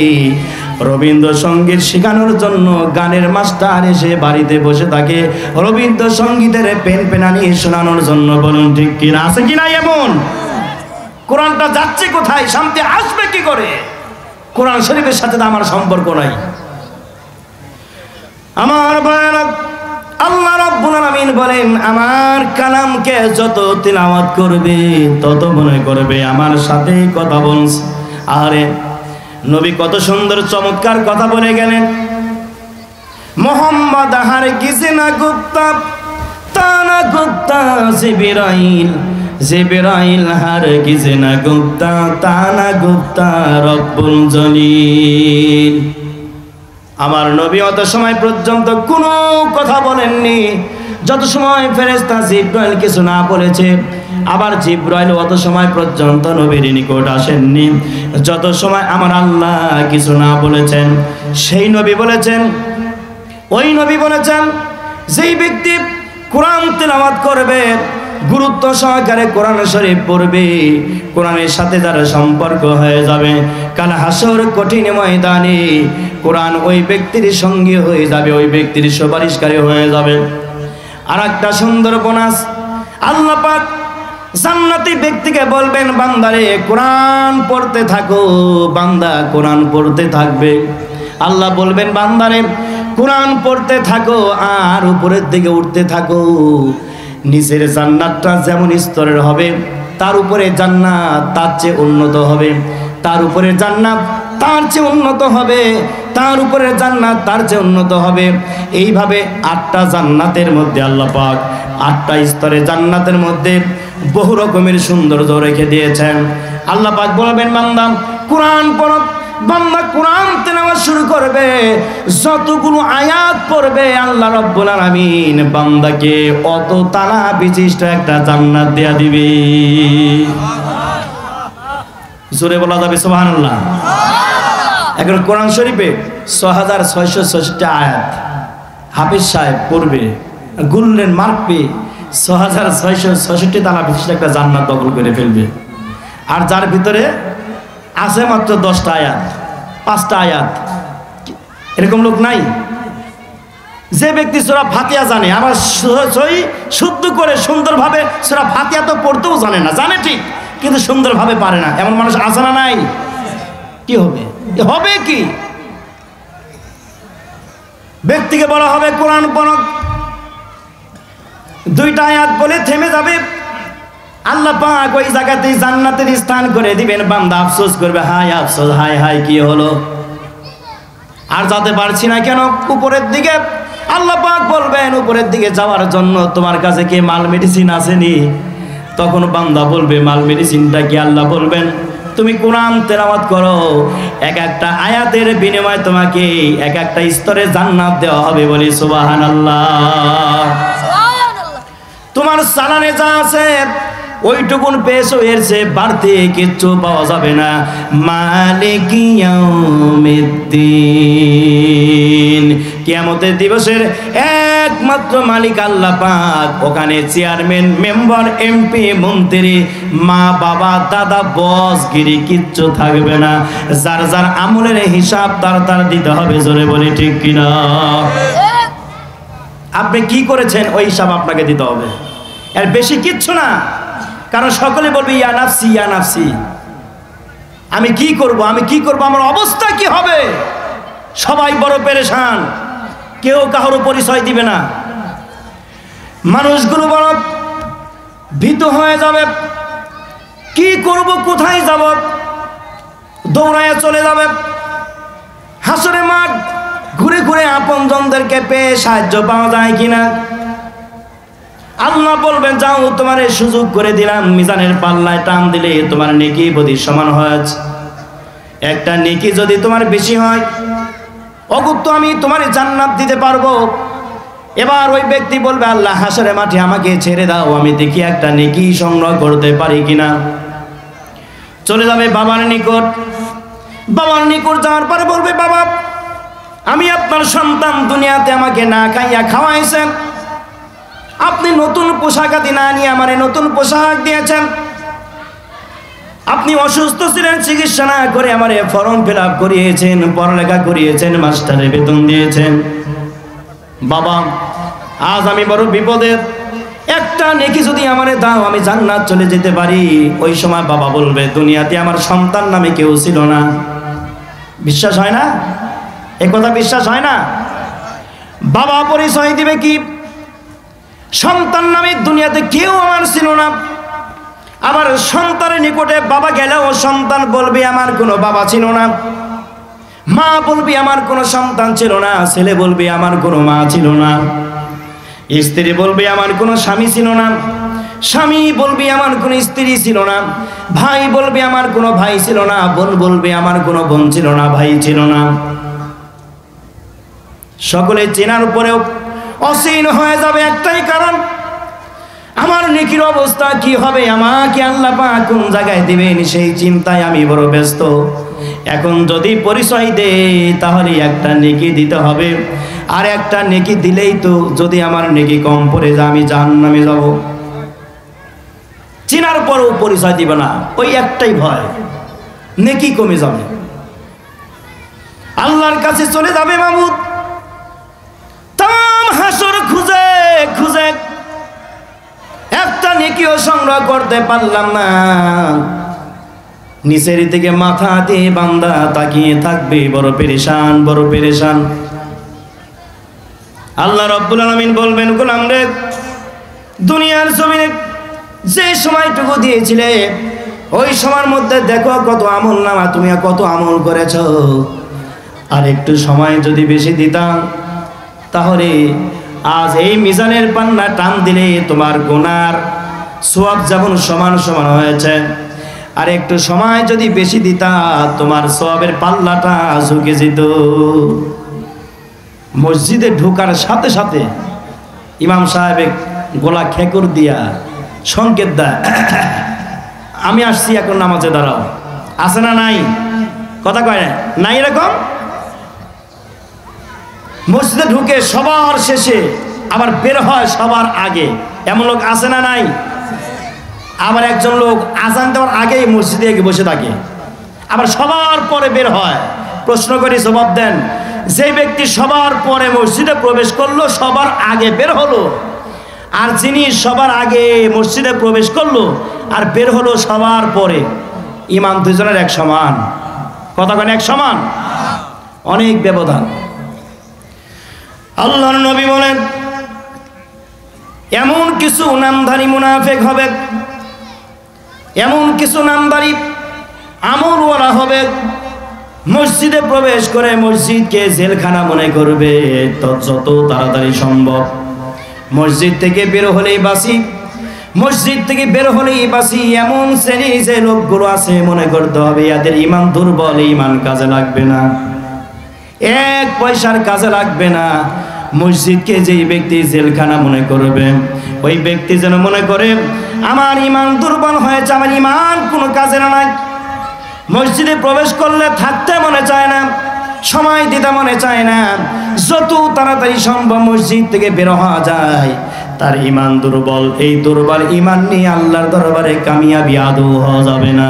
রবীন্দ্রসঙ্গীত শেখানোর জন্য গানের মাস্টার এসে বাড়িতে বসে থাকে রবীন্দ্রসঙ্গীতের পেন নিয়ে শোনানোর জন্য। বলুন ঠিক কিনা? আছে কিনা এমন? কোরআনটা যাচ্ছে কোথায়? শান্তি আসবে কি করে? কোরআন শরীফের সাথে তো আমার সম্পর্ক নাই। আমার ভাইরা, আল্লাহ রাব্বুল আলামিন বলেন, আমার কালামকে যত তিলাওয়াত করবে তত মনে করবে আমার সাথে কথা বলছে। আরে নবী কত সুন্দর চমৎকার কথা বলে গেলেন। মোহাম্মদ হারগিজ না গুপ্তা, তানা গুপ্তা জিবরাইল, জিবরাইল হারগিজ না গুপ্তা, তানা গুপ্তা রব্বুল জলিল। আমার নবী অত সময় পর্যন্ত কোনো কথা বলেননি যত সময় ফেরেশতা জিবরাইল কিছু না বলেছে। আবার জিবরাইল অত সময় পর্যন্ত নবীর নিকট আসেননি যত সময় আমার আল্লাহ কিছু না বলেছেন। সেই নবী বলেছেন, ওই নবী বলেছেন, যেই ব্যক্তি কোরআন তেলাওয়াত করবে, গুরুত্ব সহকারে কোরআন শরীফ পড়বে, কোরআনের সাথে যার সম্পর্ক হয়ে যাবে, কাল হাসর কঠিন ময়দানে কোরআন ওই ব্যক্তির সঙ্গী হয়ে যাবে, ওই ব্যক্তির সুপারিশকারী হয়ে যাবে। আর একটা সুন্দর বোনাস, আল্লাহ পাক জান্নাতি ব্যক্তিকে বলবেন, বান্দারে কোরআন পড়তে থাকো। বান্দা কোরআন পড়তে থাকবে। আল্লাহ বলবেন, বান্দারে কোরআন পড়তে থাকো আর উপরের দিকে উঠতে থাকো। নিচের জান্নাতটা যেমন স্তরের হবে, তার উপরে জান্নাত তার চেয়ে উন্নত হবে, তার উপরে জান্নাত তার চেয়ে উন্নত হবে, তার উপরে জান্নাত তার চেয়ে উন্নত হবে। এইভাবে 8টা জান্নাতের মধ্যে আল্লাহ পাক 8টা স্তরে জান্নাতের মধ্যে বহু রকমের সৌন্দর্য রেখে দিয়েছেন। আল্লাহ পাক বলবেন, বান্দা কোরআন পড়ো, বান্দা কোরআন তেলাওয়াত শুরু করবে, যতগুলো আয়াত পড়বে আল্লাহ রাব্বুল আলামিন বান্দাকে অত তালা বিশিষ্ট একটা জান্নাত দেয়া দিবে। জোরে বলা যাবে সুবহানাল্লাহ। এখন কোরআন শরীফে 6666 আয়াত হাফেজ সাহেব পড়বে, গুনলেন মারবে, 6666 তালা বিশিষ্ট একটা জান্নাত দখল করে ফেলবে। আর যার ভিতরে আছে মাত্র 10টা আয়াত, 5টা আয়াত, এরকম লোক নাই? যে ব্যক্তি সূরা ফাতিহা জানে, আবার সহি শুদ্ধ করে সুন্দরভাবে সূরা ফাতিহা তো পড়তেও জানে না, জানে ঠিক কিন্তু সুন্দরভাবে পারে না, এমন মানুষ আছে না নাই? কি হবে? হবে কি? ব্যক্তিকে বলা হবে কোরআন পড়ো, 2টা আয়াত বলে থেমে যাবে, আল্লাহ পাক ওই জায়গাতে জান্নাতের স্থান করে দিবেন। বান্দা আফসোস করবে, হায় আফসোস, হায় হায় কি হলো, আর যেতে পারছি না কেন উপরের দিকে। আল্লাহ পাক বলবেন উপরের দিকে যাওয়ার জন্য তোমার কাছে কি মাল মেডিসিন আসেনি? তখন বান্দা বলবে মাল মেডিসিনটা কি? আল্লাহ বলবেন তুমি কোরআন তেলাওয়াত করো, এক একটা আয়াতের বিনিময়ে তোমাকে এক একটা স্তরে জান্নাত দেওয়া হবে। বলি সুবহানাল্লাহ। তোমার সালানে যা আছে ওইটুকুন পেয়েছো, এর চেয়ে বাড়তি কিচ্ছু পাওয়া যাবে না। মালিক ইয়াউমিদ্দিন, কিয়ামতের দিবসের একমাত্র মালিক আল্লাহ পাক। ওখানে চেয়ারম্যান, মেম্বার, এমপি, মন্ত্রী, মা বাবা, দাদা, বসগিরি কিচ্ছু থাকবে না। যার যার আমলের হিসাব তার দিতে হবে। জোরে বলি ঠিক কিনা? আপনি কি করেছেন ওই হিসাব আপনাকে দিতে হবে, এর বেশি কিচ্ছু না। কারণ সকলে বলবে ইয়া নাফসি, ইয়া নাফসি, আমি কি করব, আমি কি করব, আমার অবস্থা কি হবে। সবাই বড় পেরেশান, কেউ কারো পরিচয় দিবে না। মানুষগুলো বড় ভীত হয়ে যাবে, কি করব, কোথায় যাব, দৌড়ায় চলে যাবে। হাসরে মাঠ ঘুরে ঘুরে আপনজনদেরকে পেয়ে সাহায্য পাওয়া যায় কিনা। আল্লাহ বলবেন যাও, তোমার সুযোগ করে দিলাম, মিজানের পাল্লায় টান দিলে তোমার নেকি বদি সমান হয়েছে। একটা নেকি যদি তোমার বেশি হয়, অগুত্ত আমি তোমার জান্নাত দিতে পারবো। এবার ওই ব্যক্তি বলবে আল্লাহ হাসরে মাঠে আমাকে ছেড়ে দাও, আমি দেখি একটা নেকি সংগ্রহ করতে পারি কিনা। চলে যাবে বাবার নিকট। বাবার নিকট যাওয়ার পরে বলবে বাবা, আমি আপনার সন্তান, দুনিয়াতে আমাকে না খাইয়া খাওয়াইছেন, আপনি নতুন পোশাক আদি না নিয়ে আমারে নতুন পোশাক দিয়েছেন, আপনি অসুস্থ ছিলেন, চিকিৎসা না করে আমারে ফর্ম ফিল আপ করিয়েছেন, পড়ালেখা করিয়েছেন, মাস্টারের বেতন দিয়েছেন। বাবা আজ আমি বড় বিপদের, একটা নেকি যদি আমারে দাও আমি জান্নাত চলে যেতে পারি। ওই সময় বাবা বলবে দুনিয়াতে আমার সন্তান নামে কেউ ছিল না। বিশ্বাস হয় না? এ কথা বিশ্বাস হয় না? বাবা পরিচয় দিবে কি? সন্তান নামে দুনিয়াতে কেউ আমার ছিল না। আবার সন্তানের নিকটে বাবা গেলেও সন্তান বলবে আমার কোনো বাবা ছিল না। মা বলবে আমার কোনো সন্তান ছিল না। ছেলে বলবে আমার কোনো মা ছিল না। স্ত্রী বলবে আমার কোনো স্বামী ছিল না। স্বামী বলবে আমার কোনো স্ত্রী ছিল না। ভাই বলবে আমার কোনো ভাই ছিল না। বোন বলবে আমার কোনো বোন ছিল না, ভাই ছিল না। সকলে চেনার পরেও অসীন হয়ে যাবে একটাই কারণ, আমার নেকির অবস্থা কি হবে, আমাকে আল্লাহ পাক কোন জায়গায় দিবেন সেই চিন্তায় আমি বড় ব্যস্ত। এখন যদি পরিচয় দেই তাহলে একটা নেকি দিতে হবে, আর একটা নেকি দিলেই তো যদি আমার নেকি কম পড়ে যায় আমি জাহান্নামে যাব। চিনার পরেও পরিচয় দিবে না, ওই একটাই ভয়, নেকি কমে যাবে, আল্লাহর কাছে চলে যাবে মাবুদ। তাম হাসর খুঁজে খুঁজে একটা নেকিও সংগ্রহ করতে পারলাম না। নিচের দিকে মাথা দিয়ে বান্দা তাকিয়ে থাকবে, বড় পেরেশান, বড় পেরেশান। আল্লাহ রাব্বুল আলামিন বলবেন গোলাম রে, দুনিয়ার জমিনে যে সময়টুকু দিয়েছিলে ওই সময়ের মধ্যে দেখো কত আমল নামা, তুমি কত আমল করেছ। আর একটু সময় যদি বেশি দিতাম তাহলে আজ এই মিজানের পান্না টান দিলে তোমার গুনার সওয়াব যেমন সমান সমান হয়েছে, আর একটু সময় যদি বেশি দিতা তোমার সওয়াবের পাল্লাটা ঝুঁকে যেত। মসজিদে ঢোকার সাথে সাথে ইমাম সাহেব গলা খেকুর দিয়া সংকেত দেয়, আমি আসছি এখন নামাজে দাঁড়াও। আছে না নাই? কথা কয় না নাই? এরকম মসজিদে ঢুকে সবার শেষে আবার বের হয় সবার আগে, এমন লোক আছে না নাই? আবার একজন লোক আজান দেওয়ার আগেই মসজিদে গিয়ে বসে থাকে, আবার সবার পরে বের হয়। প্রশ্ন করি, জবাব দেন। যে ব্যক্তি সবার পরে মসজিদে প্রবেশ করলো, সবার আগে বের হলো, আর যিনি সবার আগে মসজিদে প্রবেশ করলো আর বের হলো সবার পরে, ইমাম দুজনের এক সমান? কথা কেন এক সমান? অনেক ব্যবধান। আল্লাহর নবী বলেন, এমন কিছু নামধারী মুনাফিক হবে, এমন কিছু নামধারী আমলওয়ালা হবে, মসজিদে প্রবেশ করে মসজিদকে জেলখানা মনে করবে, যত তাড়াতাড়ি সম্ভব মসজিদ থেকে বের হলেই বাসি, মসজিদ থেকে বের হলেই বাসি। এমন শ্রেণী যে লোকগুলো আছে, মনে করতে হবে এদের ঈমান দুর্বল, ঈমান কাজে লাগবে না, এক পয়সার কাজে লাগবে না। মসজিদকে যেই ব্যক্তি জেলখানা মনে করবে, ওই ব্যক্তি যেন মনে করে আমার ঈমান দুর্বল হয়েছে, আমার ঈমান কোনো কাজে নাই। মসজিদে প্রবেশ করলে থাকতে মনে চায় না, সময় দিতে মনে চায় না, যত তাড়াতাড়ি সম্ভব মসজিদ থেকে বের হওয়া যায়। তার ঈমান দুর্বল। এই দুর্বল ঈমান নিয়ে আল্লাহর দরবারে কামিয়াবি আদৌ হওয়া যাবে না।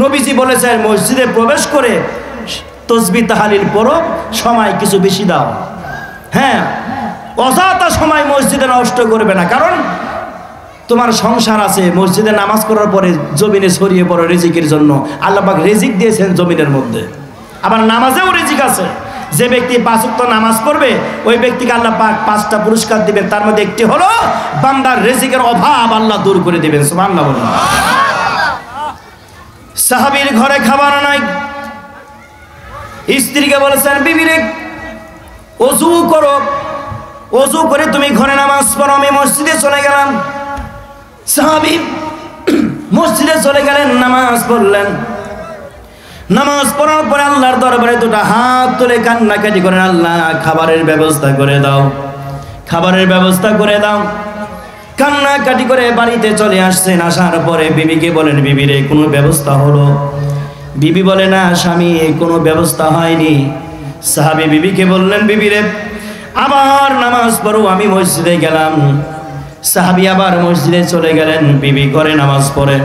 নবীজি বলেছেন, মসজিদে প্রবেশ করে তসবিহ তাহলিল পড়ো, সময় কিছু বেশি দাও। হ্যাঁ, অযথা সময় মসজিদে নষ্ট করবে না, কারণ তোমার সংসার আছে। মসজিদে নামাজ পড়ার পরে জমিনে ছড়িয়ে পড়ো রিজিকের জন্য। আল্লাহ পাক রিজিক দিয়েছেন জমিনের মধ্যে, আবার নামাজেও রিজিক আছে। যে ব্যক্তি 5 ওয়াক্ত নামাজ পড়বে, ওই ব্যক্তিকে আল্লাহ পাক 5টা পুরস্কার দিবেন। তার মধ্যে একটি হলো বান্দার রিজিকের অভাব আল্লাহ দূর করে দিবেন। সুবহানাল্লাহ বলুন। সাহাবীর ঘরে খাবার নাই, স্ত্রীকে বলেছেন, বিবিরে ওযু করো, ওযু করে তুমি ঘরে নামাজ পড়ো, আমি মসজিদে চলে গেলাম। সাহাবী মসজিদে চলে গেলেন, নামাজ পড়লেন। নামাজ পড়ার পরে আল্লাহর দরবারে দুটো হাত তুলে কান্নাকাটি করেন, আল্লাহ খাবারের ব্যবস্থা করে দাও, খাবারের ব্যবস্থা করে দাও। কান্নাকাটি করে বাড়িতে চলে আসছেন। আসার পরে বিবিকে বলেন, বিবিরে কোনো ব্যবস্থা হলো? বিবি বলে, না স্বামী, কোনো ব্যবস্থা হয়নি। সাহাবী বিবিকে বললেন, বিবিরে আবার নামাজ পড়ো, আমি মসজিদে গেলাম। সাহাবী আবার মসজিদে চলে গেলেন, বিবি করে নামাজ পড়ে।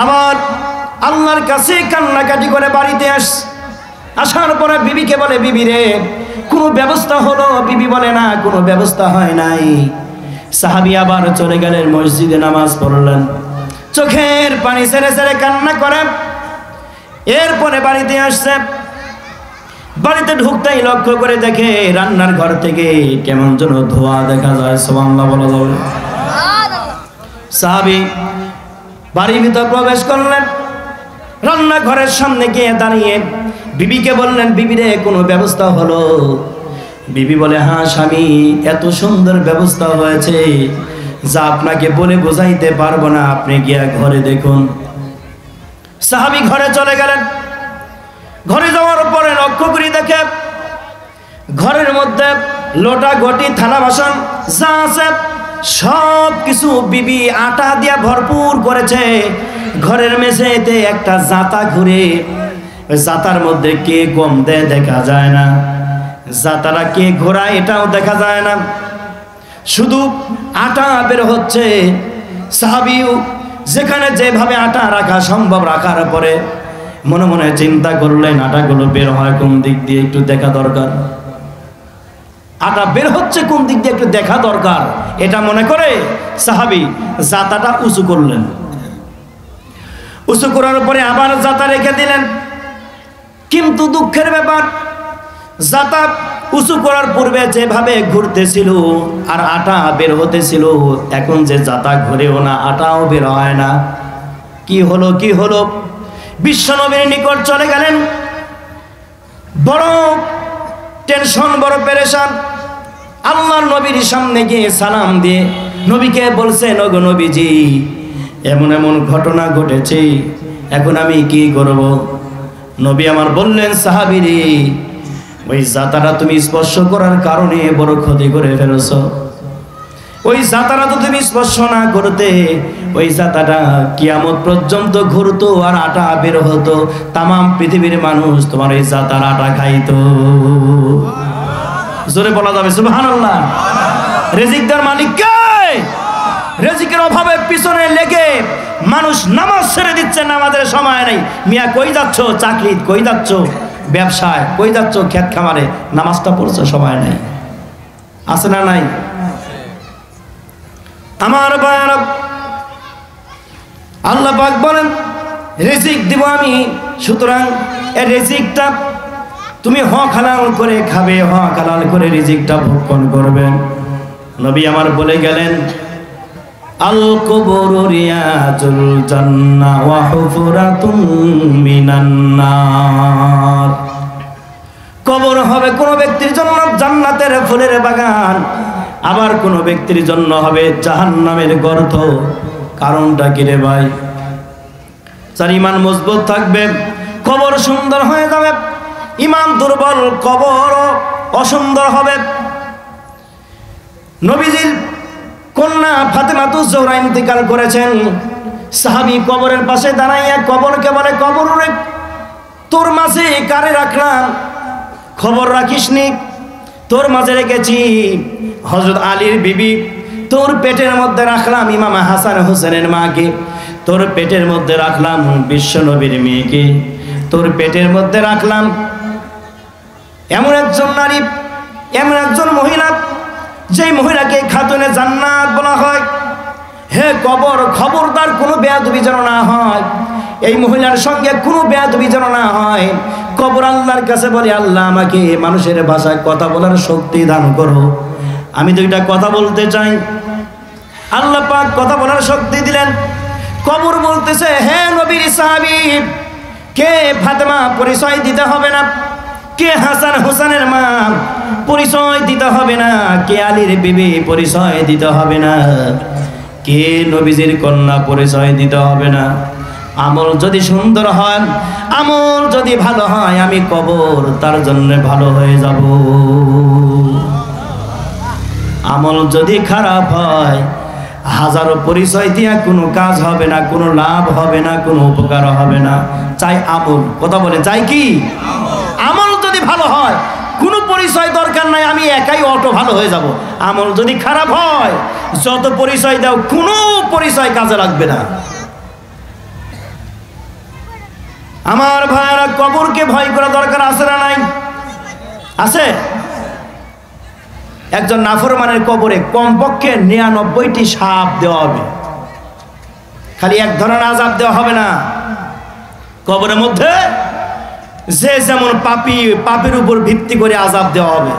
আবার আল্লাহর কাছে কান্নাকাটি করে বাড়িতে আসার পরে বিবিকে বলে, বিবিরে কোনো ব্যবস্থা হলো? বিবি বলে, না কোনো ব্যবস্থা হয় নাই। সাহাবী আবার চলে গেলেন মসজিদে, নামাজ পড়লেন, চোখের পানি ছেড়ে ছেড়ে কান্না করে। এরপরে বাড়িতে আসছে। বাড়িতে ঢুকতেই লক্ষ্য করে দেখে রান্নার ঘর থেকে কেমন যেন ধোঁয়া দেখা যায়। সুবহানাল্লাহ বলা যাবে? সাহাবী বাড়ির ভিতর প্রবেশ করলেন, রান্নাঘরের সামনে গিয়ে দাঁড়িয়ে বিবিকে বললেন, বিবিরে কোনো ব্যবস্থা হলো? বিবি বলে, হ্যাঁ স্বামী, এত সুন্দর ব্যবস্থা হয়েছে যা আপনাকে বলে বোঝাইতে পারবো না, আপনি গিয়ে ঘরে দেখুন। সাহাবী ঘরে চলে গেলেন। ঘরে যাওয়ার পরে লক্ষ্য করে দেখে ঘরের মধ্যে লোটা ঘটি থালা বাসন যা আছে সব কিছু বিবি আটা দিয়া ভরপুর করেছে। ঘরের মেঝেতে একটা জাতা ঘুরে, জাতার মধ্যে কে গম দেয় দেখা যায় না, জাতারা কে ঘোরায় এটাও দেখা যায় না, শুধু আটা বের হচ্ছে। সাহাবী যেখানে যেভাবে আটা রাখা সম্ভব রাখার পরে মনে মনে চিন্তা করলেন, আটাগুলো বের হয় কোন দিক দিয়ে, একটু দেখা দরকার। আটা বের হচ্ছে কোন দিক দিয়ে একটু দেখা দরকার, এটা মনে করে সাহাবী জাতাটা উঁচু করলেন। উঁচু করার পরে আবার জাতা রেখে দিলেন। কিন্তু দুঃখের ব্যাপার, জাতা উঁচু করার পূর্বে যেভাবে ঘুরতেছিল আর আটা বের হতেছিল, এখন যে জাতা ঘুরেও না, আটাও বের হয় না। কি হলো, কি হলো? বিশ্বনবীর নিকট চলে গেলেন, বড় টেনশন, বড় পেরেশান। আল্লাহর নবীর সামনে গিয়ে সালাম দিয়ে নবীকে বলছেন, ওগো নবীজি, এমন এমন ঘটনা ঘটেছে, এখন আমি কি করব? নবী আমার বললেন, সাহাবীরে, ওই জাতাটা তুমি স্পর্শ করার কারণে বড় ক্ষতি করে ফেলেছো। ওই জাতাটা তো তুমি স্পর্শ না করতে, ওই জাতাটা কিয়ামত পর্যন্ত ঘুরতো আর আটা বের হতো, তামাম পৃথিবীর মানুষ তোমার এই জাতার আটা খাইতো। জোরে বলা যাবে সুবহানাল্লাহ। রিজিকদার মালিক কে? রিজিকের অভাবে পিছনে লেগে মানুষ নামাজ ছেড়ে দিচ্ছে, নামাজের সময় নেই। মিয়া কই যাচ্ছ? চাকরি কই যাচ্ছ? ব্যবসায় কই যাচ্ছ? ক্ষেত খামারে। নামাজটা পড়ছে, সময় নেই। আছে না নাই? আমার ভাইরা, আল্লাহ পাক বলেন রিজিক দিব আমি, সুতরাং এই রিজিকটা তুমি হক হালাল করে খাবে, হক হালাল করে রিজিকটা ভক্ষণ করবে। নবী আমার বলে গেলেন, আল কবরু রিয়াজুল জান্নাহ ওয়া হুফরাতুম মিনান নার। কবর হবে কোন ব্যক্তির জন্য জান্নাতের ফুলের বাগান, আবার কোন ব্যক্তির জন্য হবে জাহান্নামের গর্ত। কারণটা কি রে ভাই? যার ঈমান মজবুত থাকবে কবর সুন্দর হয়ে যাবে, ঈমান দুর্বল কবর অসুন্দর হবে। নবীজির কন্যা ফাতেমাতুজ জোহরা ইন্তেকাল করেছেন। সাহাবী কবরের পাশে দাঁড়াইয়া কবরকে বলে, কবর রে, তোর মাঝে কারে রাখলাম? খবর রাখিসনি, তোর মাঝে রেখেছি হযরত আলীর বিবি, তোর পেটের মধ্যে রাখলাম ইমাম হাসান হোসেনের মাকে, তোর পেটের মধ্যে রাখলাম বিশ্ব নবীর মেয়েকে, তোর পেটের মধ্যে রাখলাম এমন একজন নারী, এমন একজন মহিলা, যেই মহিলাকে খাতুনে জান্নাত বলা হয়। হে কবর, খবরদার কোনো বেয়াদবি যেন না হয়, এই মহিলার সঙ্গে কোনো বেয়াদবি যেন না হয়। কবর আল্লাহর কাছে বলে, আল্লাহ আমাকে মানুষের ভাষায় কথা বলার শক্তি দান করো। আমি দুইটা কথা বলতে চাই। আল্লাহ পাক কথা বলার শক্তি দিলেন। কবর বলতেছে, হে নবীর সাহাবী, কে ফাতেমা পরিচয় দিতে হবে না, কে হাসান হোসেনের মা পরিচয় দিতে হবে না, কে আলীর বিবি পরিচয় দিতে হবে না, কে নবীজির কন্যা পরিচয় দিতে হবে না। আমল যদি সুন্দর হয়, আমল যদি ভালো হয়, আমি কবর তার জন্য ভালো হয়ে যাব। আমল যদি খারাপ হয়, হাজারো পরিচয় দিয়া কোনো কাজ হবে না, কোনো লাভ হবে না, কোনো উপকার হবে না। চাই আমল, কথা বলে চাই কি? আমল যদি ভালো হয়, কোনো পরিচয় দরকার নাই, আমি একাই অটো ভালো হয়ে যাব। আমল যদি খারাপ হয়, যত পরিচয় দাও, কোনো পরিচয় কাজে লাগবে না। আমার ভাইরা, কবরকে ভয় করা দরকার আছে না নাই? আছে। একজন নাফরমানের কবরে কমপক্ষে 99টি সাপ দেওয়া হবে, খালি এক ধরনের আযাব দেওয়া হবে না। কবরের মধ্যে যে যেমন পাপী, পাপের উপর ভিত্তি করে আযাব দেওয়া হবে।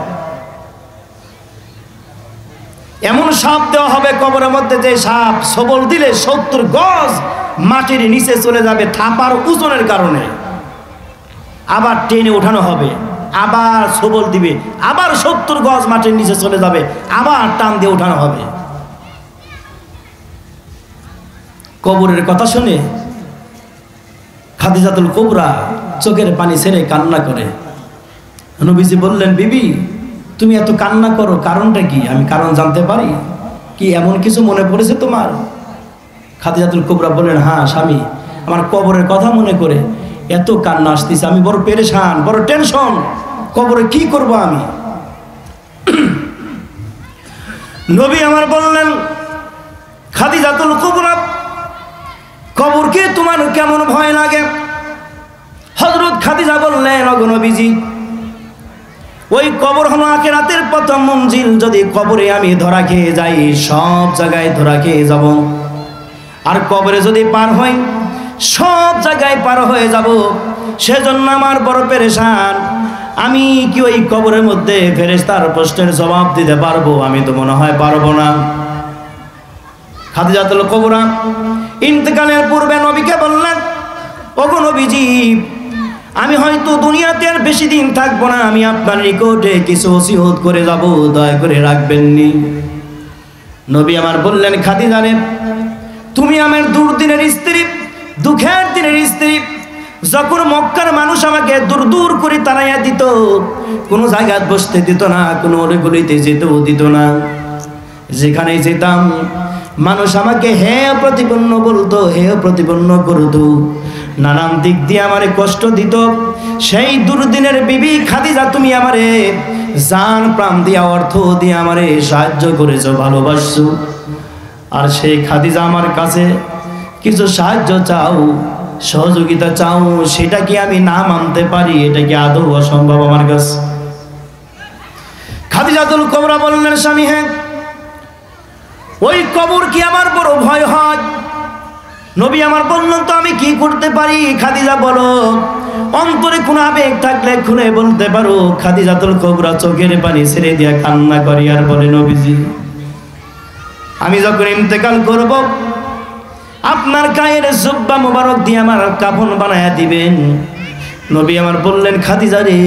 এমন সাপ দেওয়া হবে কবরের মধ্যে, যে সাপ সবল দিলে 70 গজ মাটির নিচে চলে যাবে থাপার ওজনের কারণে। আবার টেনে ওঠানো হবে, আবার সবল দিবে, আবার 70 গজ মাটির নিচে চলে যাবে, আবার টান দিয়ে ওঠানো হবে। কবরের কথা শুনে খাদিজাতুল কুবরা চোখের পানি ছেড়ে কান্না করে। নবীজি বললেন, বিবি তুমি এত কান্না করো, কারণটা কি? আমি কারণ জানতে পারি কি? এমন কিছু মনে পড়েছে তোমার? খাদিজাতুল কুবরা বললেন, হ্যাঁ স্বামী, আমার কবরের কথা মনে করে এত কান্না আসতেছে, আমি বড় পেরেশান, বড় টেনশন, কবরে কি করব আমি। নবী আমার বললেন, খাদিজাতুল কুবরা, কবরকে তোমার কেমন ভয় লাগে? হযরত খাদিজা বললেন, ওগো নবীজি, ওই কবর হলো আখিরাতের প্রথম মঞ্জিল। যদি কবরে আমি ধরা খেয়ে যাই, সব জায়গায় ধরা খেয়ে যাব। আর কবরে যদি পার হই, সব জায়গায় পার হয়ে যাব। সেজন্য আমার বড় পেরেশান। আমি কি ওই কবরের মধ্যে ফেরেশতার প্রশ্নের জবাব দিতে পারবো? আমি তো মনে হয় পারবো না। খাদিজাতুল কুবরা ইন্তেকালের পূর্বে নবীকে বললেন, ওগো নবীজি, আমি হয়তো দুনিয়াতে আর বেশি দিন থাকবো না, আমি আপনার নিকটে কিছু ওসিয়ত করে যাব, দয়া করে রাখবেননি। নবী আমার বললেন, খাদিজা রে, তুমি আমার দুর্দিনের স্ত্রী, দুঃখের দিনের স্ত্রী। যখন মক্কার মানুষ আমাকে দূর দূর করে তাড়াইয়া দিত, কোনো জায়গায় বসতে দিত না, কোনো অলিগলিতে যেতেও দিত না। যেখানে যেতাম মানুষ আমাকে হে প্রতিপন্ন বলতো, হে প্রতিপন্ন করতো, নানান দিক দিয়ে আমারে কষ্ট দিত। সেই দুর্দিনের বিবি খাদিজা, তুমি আমারে জান প্রাণ দিয়া, অর্থ দিয়ে আমারে সাহায্য করেছো, ভালোবাসছো। আর সেই খাদিজা আমার কাছে কিছু সাহায্য চাও, সহযোগিতা চাও, সেটা কি আমি না মানতে পারি? এটা কি আদৌ অসম্ভব আমার কাছে? খাদিজাতুল কুবরা বললেন, স্বামী হ্যাঁ, ওই কবর কি আমার বড় ভয় হয়। নবী আমার বললেন, তো আমি কি করতে পারি? খাদিজা বলো, অন্তরে কোনো আবেগ থাকলে খুলে বলতে পারো। খাদিজাতুল কুবরা চোখের পানি ছেড়ে দিয়া কান্না করি আর বলে, নবীজি, আমি যখন ইন্তেকাল করব, আপনার গায়ের জুব্বা মোবারক দিয়ে আমার কাফন বানায়া দিবেন। নবী আমার বললেন, খাদিজা রে,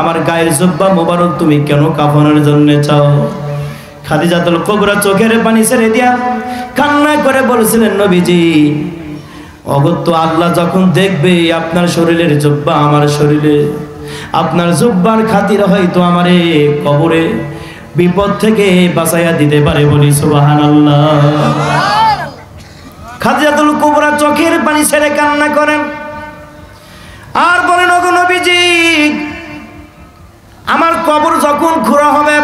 আমার গায়ের জুব্বা মোবারক তুমি কেন কাফনের জন্য চাও? খাদিজাতুল কুবরা চোখের পানি ছেড়ে দিয়া কান্না করে বলছিলেন, নবীজি, অগত্য আল্লাহ যখন দেখবে আপনার শরীরের জুব্বা আমার শরীরে, আপনার জুব্বার খাতির হয়তো আমারে কবরে বিপদ থেকে বাঁচাইয়া দিতে পারে, বলি সুবহানাল্লাহ। খাদিজাতুল কুবরা চোখের পানি ছেড়ে কান্না করেন আর বলেন, ওগো নবীজি, আমার কবর যখন খোঁড়া হবে,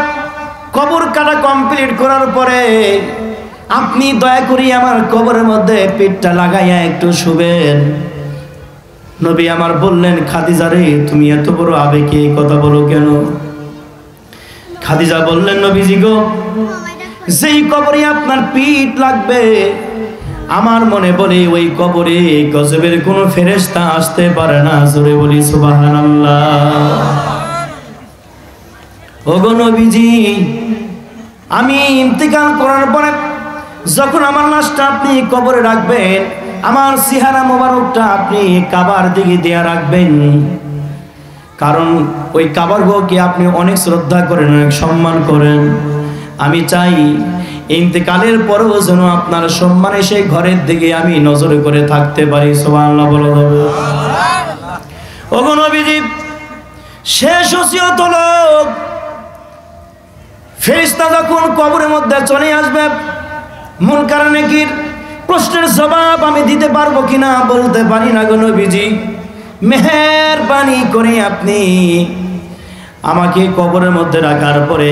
কবর কাটা কমপ্লিট করার পরে আপনি দয়া করে আমার কবরের মধ্যে পেটটা লাগাইয়া একটু শুবেন। নবী আমার বললেন, খাদিজা রে, তুমি এত বড় আবেগে কথা বলো কেন? খাদিজা বললেন, নবীজি গো, যেই কবরে আপনার পিঠ লাগবে, আমার মনে বলে ওই কবরে গজবের কোনো ফেরেশতা আসতে পারে না। জোরে বলি সুবহানাল্লাহ। ওগো নবীজি, আমি ইন্তেকাল করার পরে যখন আমার লাশটা আপনি কবরে রাখবেন, আমার চেহারা মোবারকটা আপনি কাবার দিকে দিয়ে রাখবেন। কারণ ওই কাবার গকে আপনি অনেক শ্রদ্ধা করেন, অনেক সম্মান করেন। আমি চাই ইন্তেকালের পরেও যেন আপনার সম্মানে সেই ঘরের দিকে আমি নজরে করে থাকতে পারি। সুবহানাল্লাহ বলা যাবে। ওগো নবীজি, শেষ ওসিয়ত হলো, ফেরেশতা যখন কবরের মধ্যে চলে আসবে, মুনকার নাকির প্রশ্নের জবাব আমি দিতে পারবো কিনা বলতে পারি না। গো নবীজি, মেহেরবানি করে আপনি আমাকে কবরের মধ্যে রাখার পরে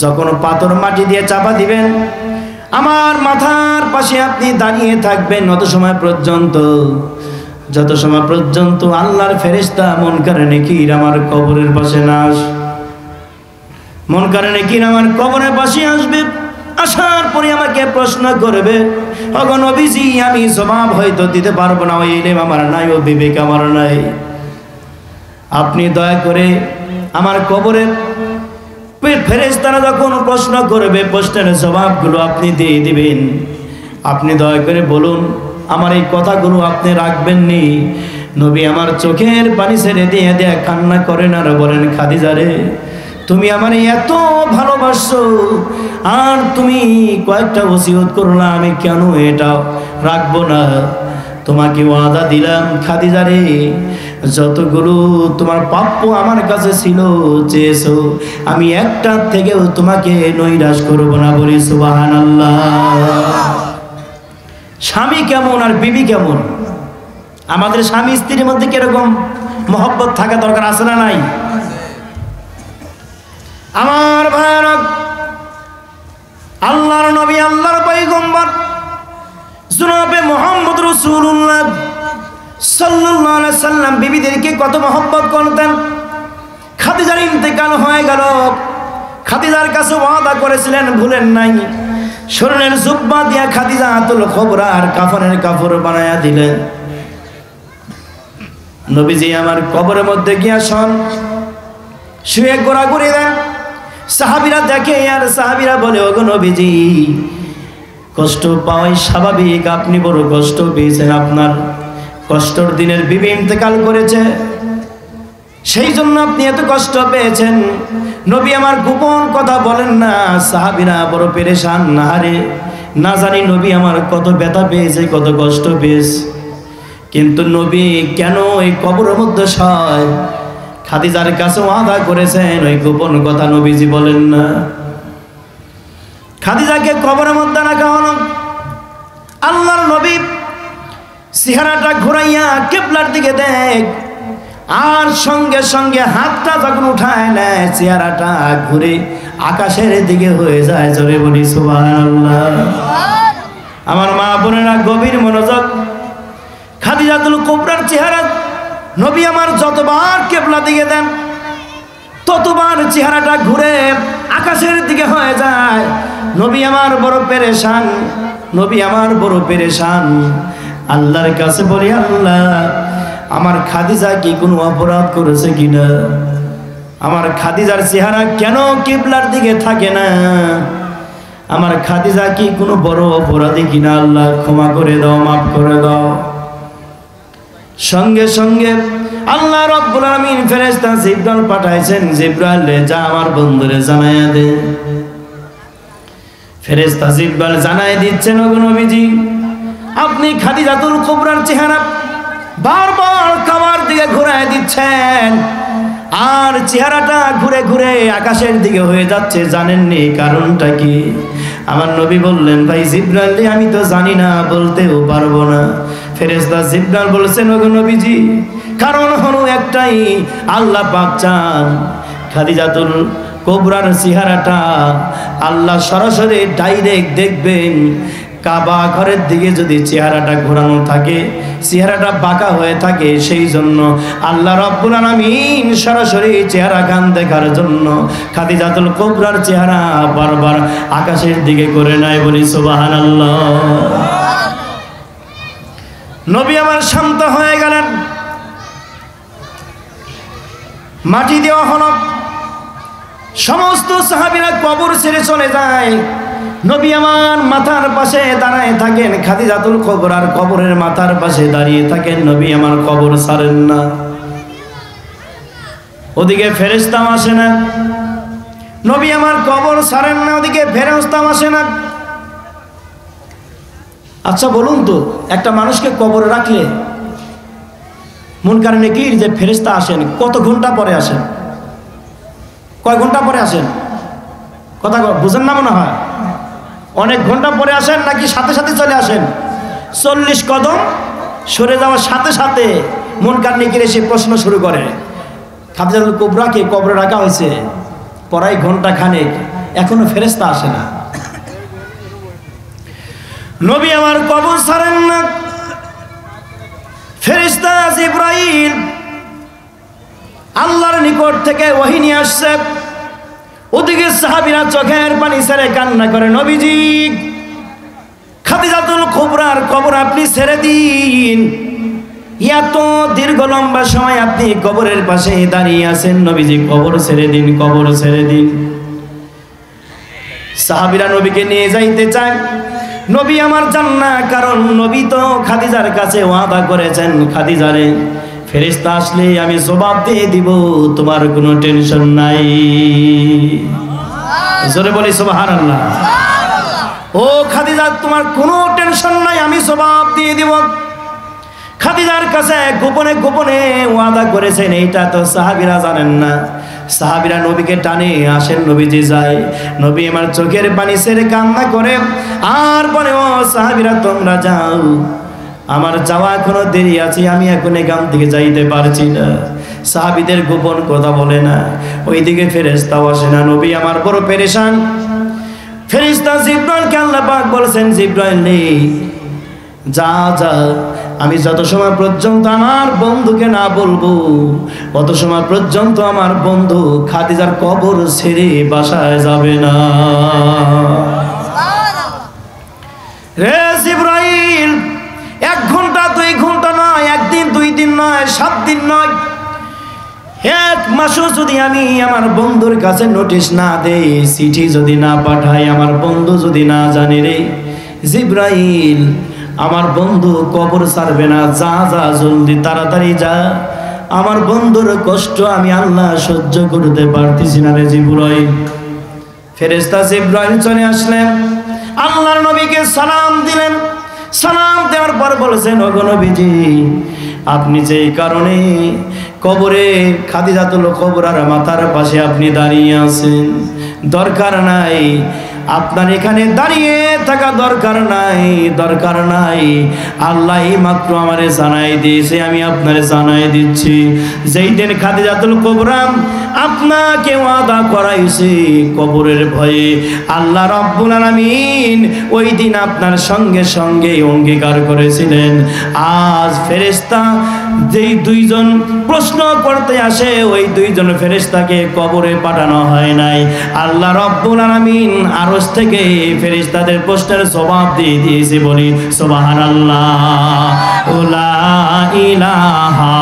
যখন পাথর মাটি দিয়ে চাপা দিবেন, আমার মাথার পাশে আপনি দাঁড়িয়ে থাকবেন যত সময় পর্যন্ত আল্লাহর ফেরেশতা মুনকার নাকির আমার কবরের পাশে না আসে। মুনকার নাকির আমার কবরের পাশে আসবে, আসার পরে আমাকে প্রশ্ন করবে, ওগো নবীজি, আমি জবাব হয়তো দিতে পারবো না, ওই ইলম আমার নাই, ও বিবেক আমার নাই। আপনি দয়া করে আমার কবরের ফেরেশতারা যখন প্রশ্ন করবে, প্রশ্নের জবাবগুলো আপনি দিয়ে দিবেন। আপনি দয়া করে বলুন, আমার এই কথাগুলো আপনি রাখবেননি। নবী আমার চোখের পানি ছেড়ে দিয়ে দিয়ে কান্না করেন আর বলেন, খাদিজা রে, তুমি আমার এত ভালোবাসো, আর তুমি কয়েকটা ওসিয়ত করলা, আমি কেন এটা রাখবো না? তোমাকে ওয়াদা দিলাম খাদিজা রে, যতগুলো তোমার প্রাপ্য আমার কাছে ছিল, চেয়েছো, আমি একটা থেকেও তোমাকে নৈরাশ করব না, বলি সুবহানাল্লাহ। স্বামী কেমন আর বিবি কেমন? আমাদের স্বামী স্ত্রীর মধ্যে কিরকম মহব্বত থাকা দরকার, আছে না নাই? আমার ভাইরা, আল্লাহর নবী, আল্লাহর পয়গম্বর জনাবে মুহাম্মদ রাসূলুল্লাহ সাল্লাল্লাহু আলাইহি সাল্লাম বিবিদেরকে কত মহব্বত করতেন। খাদিজার ইন্তেকাল হয়ে গেল, খাদিজার কাছে ওয়াদা করেছিলেন, ভুলেন নাই। শরীরের জুব্বা দিয়া খাদিজাতুল কুবরা আর কাফনের কাপড় বানায়া দিলেন। নবীজি আমার কবরের মধ্যে গিয়া শুয়ে ঘোরাঘুরি দেন। সাহাবীরা দেখে আর সাহাবীরা বলে, ওগো নবীজি, কষ্ট পাওয়াই স্বাভাবিক, আপনি বড় কষ্ট পেয়েছেন, আপনার কষ্টর দিনের বিবি ইন্তেকাল করেছে, সেই জন্য আপনি এত কষ্ট পেয়েছেন। নবী আমার গোপন কথা বলেন না। সাহাবীরা বড় পেরেশান, নাহারে না জানি নবী আমার কত ব্যথা পেয়েছে, কত কষ্ট পেয়েছে, কিন্তু নবী কেন এই কবরের মধ্যে শয়? খাদিজার কাছে ওয়াদা করেছেন, ওই গোপন কথা নবীজি বলেন না। খাদিজাকে কবরের মধ্যে রাখা হলো। আল্লাহর নবী চেহারাটা ঘুরাইয়া কিবলার দিকে দেখ, আর সঙ্গে সঙ্গে হাতটা যখন উঠায় নেয় চেহারাটা ঘুরে আকাশের দিকে হয়ে যায়। জোরে বলি সুবহানাল্লাহ। আমার মা বোনেরা গভীর মনোযোগ। খাদিজাতুল কুবরার চেহারা নবী আমার যতবার কিবলা দিকে দেন ততবার চেহারাটা ঘুরে আকাশের দিকে হয়ে যায়। নবী আমার বড় পেরেশান, নবী আমার বড় পেরেশান। আল্লাহর কাছে বলি, আল্লাহ আমার খাদিজা কি কোনো অপরাধ করেছে কিনা? আমার খাদিজার চেহারা কেন কিবলার দিকে থাকে না? আমার খাদিজা কি কোনো বড় অপরাধী কিনা? আল্লাহ ক্ষমা করে দাও, মাফ করে দাও। সঙ্গে সঙ্গে আল্লাহ রাব্বুল আলামিন ফেরেশতা জিবরাইল পাঠাইছেন। জিবরাইল যা আমার বন্ধুরে জানায়া দে। ফেরেশতা জিবরাইল জানায় দিচ্ছেন, ওগো নবীজি আপনি খাদিজাতুল কুবরার চেহারা বারবার কাবার দিকে ঘুরায় দিচ্ছেন, আর চেহারাটা ঘুরে ঘুরে আকাশের দিকে হয়ে যাচ্ছে। জানেননি কারণটা কি? আমার নবী বললেন, ভাই জিবরাইল আমি তো জানি না, বলতেও পারবো না। ফেরেশতা জিবরাইল বলেছেন, ওগো নবীজি কারণ হলো একটাই, আল্লাহ পাক চান খাদিজাতুল কুবরার চেহারাটা আল্লাহ সরাসরি ডাইরেক্ট দেখবেন। কাবা ঘরের দিকে যদি চেহারাটা ঘোরানো থাকে, চেহারাটা বাঁকা হয়ে থাকে, সেই জন্য আল্লাহ রাব্বুল আলামিন সরাসরি চেহারা গান দেখার জন্য খাদিজাতুল কুবরার চেহারা বারবার আকাশের দিকে করে নাই। বলি সুবহানাল্লাহ। নবী আমার শান্ত হয়ে গেলেন। মাটি দেওয়া হলো, সমস্ত সাহাবীরা কবর ছেড়ে চলে যায়। নবী আমার মাথার পাশে দাঁড়ায় থাকেন, খাদিজাতুল কুবরার কবরের মাথার পাশে দাঁড়িয়ে থাকেন। নবী আমার কবর ছাড়েন না। ওদিকে ফেরেশতাও আসে না। নবী আমার কবর ছাড়েন না, ওদিকে ফেরেশতাও আসে না। আচ্ছা বলুন তো, একটা মানুষকে কবরে রাখলে মুনকার নেকির যে ফেরেশতা আসেন কত ঘন্টা পরে আসেন? কয় ঘন্টা পরে আসেন? কথা বুঝেন না মনে হয়? অনেক ঘন্টা পরে আসেন নাকি সাথে সাথে চলে আসেন? 40 কদম সরে যাওয়ার সাথে সাথে মুনকার নেকির এসে প্রশ্ন শুরু করে, খাদিজাতুল কুবরাকে কবরে রাখা হয়েছে পরাই ঘন্টা খানেক, এখনো ফেরেশতা আসে না। নবী আমার কবর ছাড়েন না। ফেরেশতা জিবরাইল আল্লাহর নিকট থেকে ওহী নিয়ে আসছে। ওদিকে সাহাবীরা চোখের পানি ছেড়ে কান্না করে, নবীজি খাদিজাতুল কুবরার কবর আপনি ছেড়ে দিন। এত দীর্ঘ লম্বা সময় আপনি কবরের পাশে দাঁড়িয়ে আছেন, নবীজি কবর ছেড়ে দিন, কবর ছেড়ে দিন। সাহাবীরা নবীকে নিয়ে যাইতে চায়, নবী আমার যান না, কারণ নবী তো খাদিজার কাছে ওয়াদা করেছেন, খাদিজারে ফেরেশতা আসলে আমি জবাব দিয়ে দিব, তোমার কোনো টেনশন নাই। জোরে বলি সুবহানাল্লাহ। ও খাদিজা তোমার কোনো টেনশন নাই, আমি জবাব দিয়ে দিব। খাদিজার কাছে গোপনে গোপনে ওয়াদা করেছেন, এইটা তো সাহাবীরা জানেন না। সাহাবীরা নবীকে টানে আসেন, নবীজি যায়। নবী আমার চোখের পানি ছেড়ে কান্না করে আর বলে, ও সাহাবীরা তোমরা যাও, আমার যাওয়া এখনো দেরি আছে, আমি এখন এখান থেকে যাইতে পারছি না। সাহাবীদের গোপন কথা বলে না। ওইদিকে ফেরেশতাও আসে না। নবী আমার বড় পেরেশান। ফেরেশতা জিবরাইলকে আল্লাহ পাক বলেছেন, জিবরাইল নেই, যা যা, আমি যত সময় পর্যন্ত আমার বন্ধুকে না বলবো তত সময় পর্যন্ত আমার বন্ধু খাদিজার কবর ছেড়ে বাসায় যাবে না। রে জিবরাইল, 1 ঘন্টা 2 ঘন্টা নয়, 1 দিন 2 দিন নয়, 7 দিন নয়, 1 মাসও যদি আমি আমার বন্ধুর কাছে নোটিশ না দেই, চিঠি যদি না পাঠাই, আমার বন্ধু যদি না জানে, রে জিবরাইল আমার বন্ধু কবর ছাড়বে না। যা যা, জলদি তাড়াতাড়ি যা, আমার বন্ধুর কষ্ট আমি আল্লাহ সহ্য করতে পারতেছি না রে জিবরাইল। ফেরেশতা জিবরাইল চলে আসলেন। আল্লাহর নবীকে সালাম দিলেন। সালাম দেওয়ার পর বলেছেন, ওগো নবীজি, আপনি যেই কারণে কবরে খাদিজাতুল কুবরার মাথার পাশে আপনি দাঁড়িয়ে আছেন, দরকার নাই আপনার এখানে দাঁড়িয়ে থাকা, দরকার নাই। আল্লাহ মাত্র আমারে জানাই দিয়েছে, আমি আপনারে জানাই দিচ্ছি, যেই দিন খাদিজাতুল কুবরা আপনাকে ওয়াদা করাইছে কবরের ভয়ে, আল্লাহ রাব্বুল আলামিন ওই দিন আপনার সঙ্গে সঙ্গে অঙ্গীকার করেছিলেন, আজ ফেরেশতা যেই দুইজন প্রশ্ন করতে আসে, ওই দুইজন ফেরেশতাকে কবরে পাঠানো হয় নাই। আল্লাহ রাব্বুল আলামিন আরশ থেকে ফেরেশতাদের প্রশ্নের জবাব দিয়ে দিয়েছে। বলি সুবহানাল্লাহ। লা ইলাহা,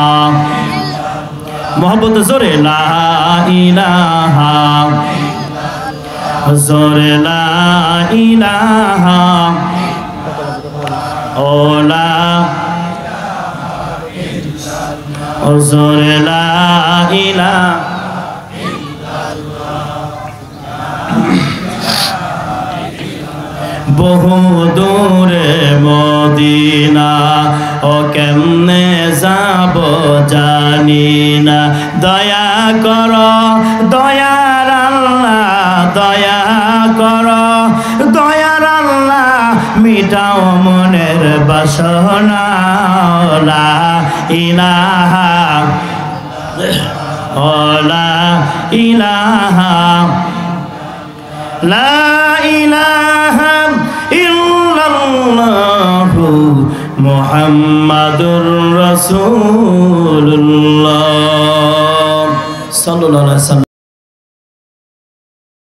মোহাম্মদ জোরে লা ইলাহা, জোরে লা ইলাহা, ওলা জোরে লা ইলাহা। বহু দূরে মদিনা, ও কেমনে যাব জানি না, দয়া করো দয়ার আল্লাহ, দয়া করো দয়ার আল্লাহ, মিটাও মনের বাসনা। লা ইলাহা, ও লা ইলাহা, লা ইলাহা ইল্লাল্লাহু মুহাম্মাদুর রাসূলুল্লাহ সাল্লাল্লাহু আলাইহি ওয়াসাল্লাম।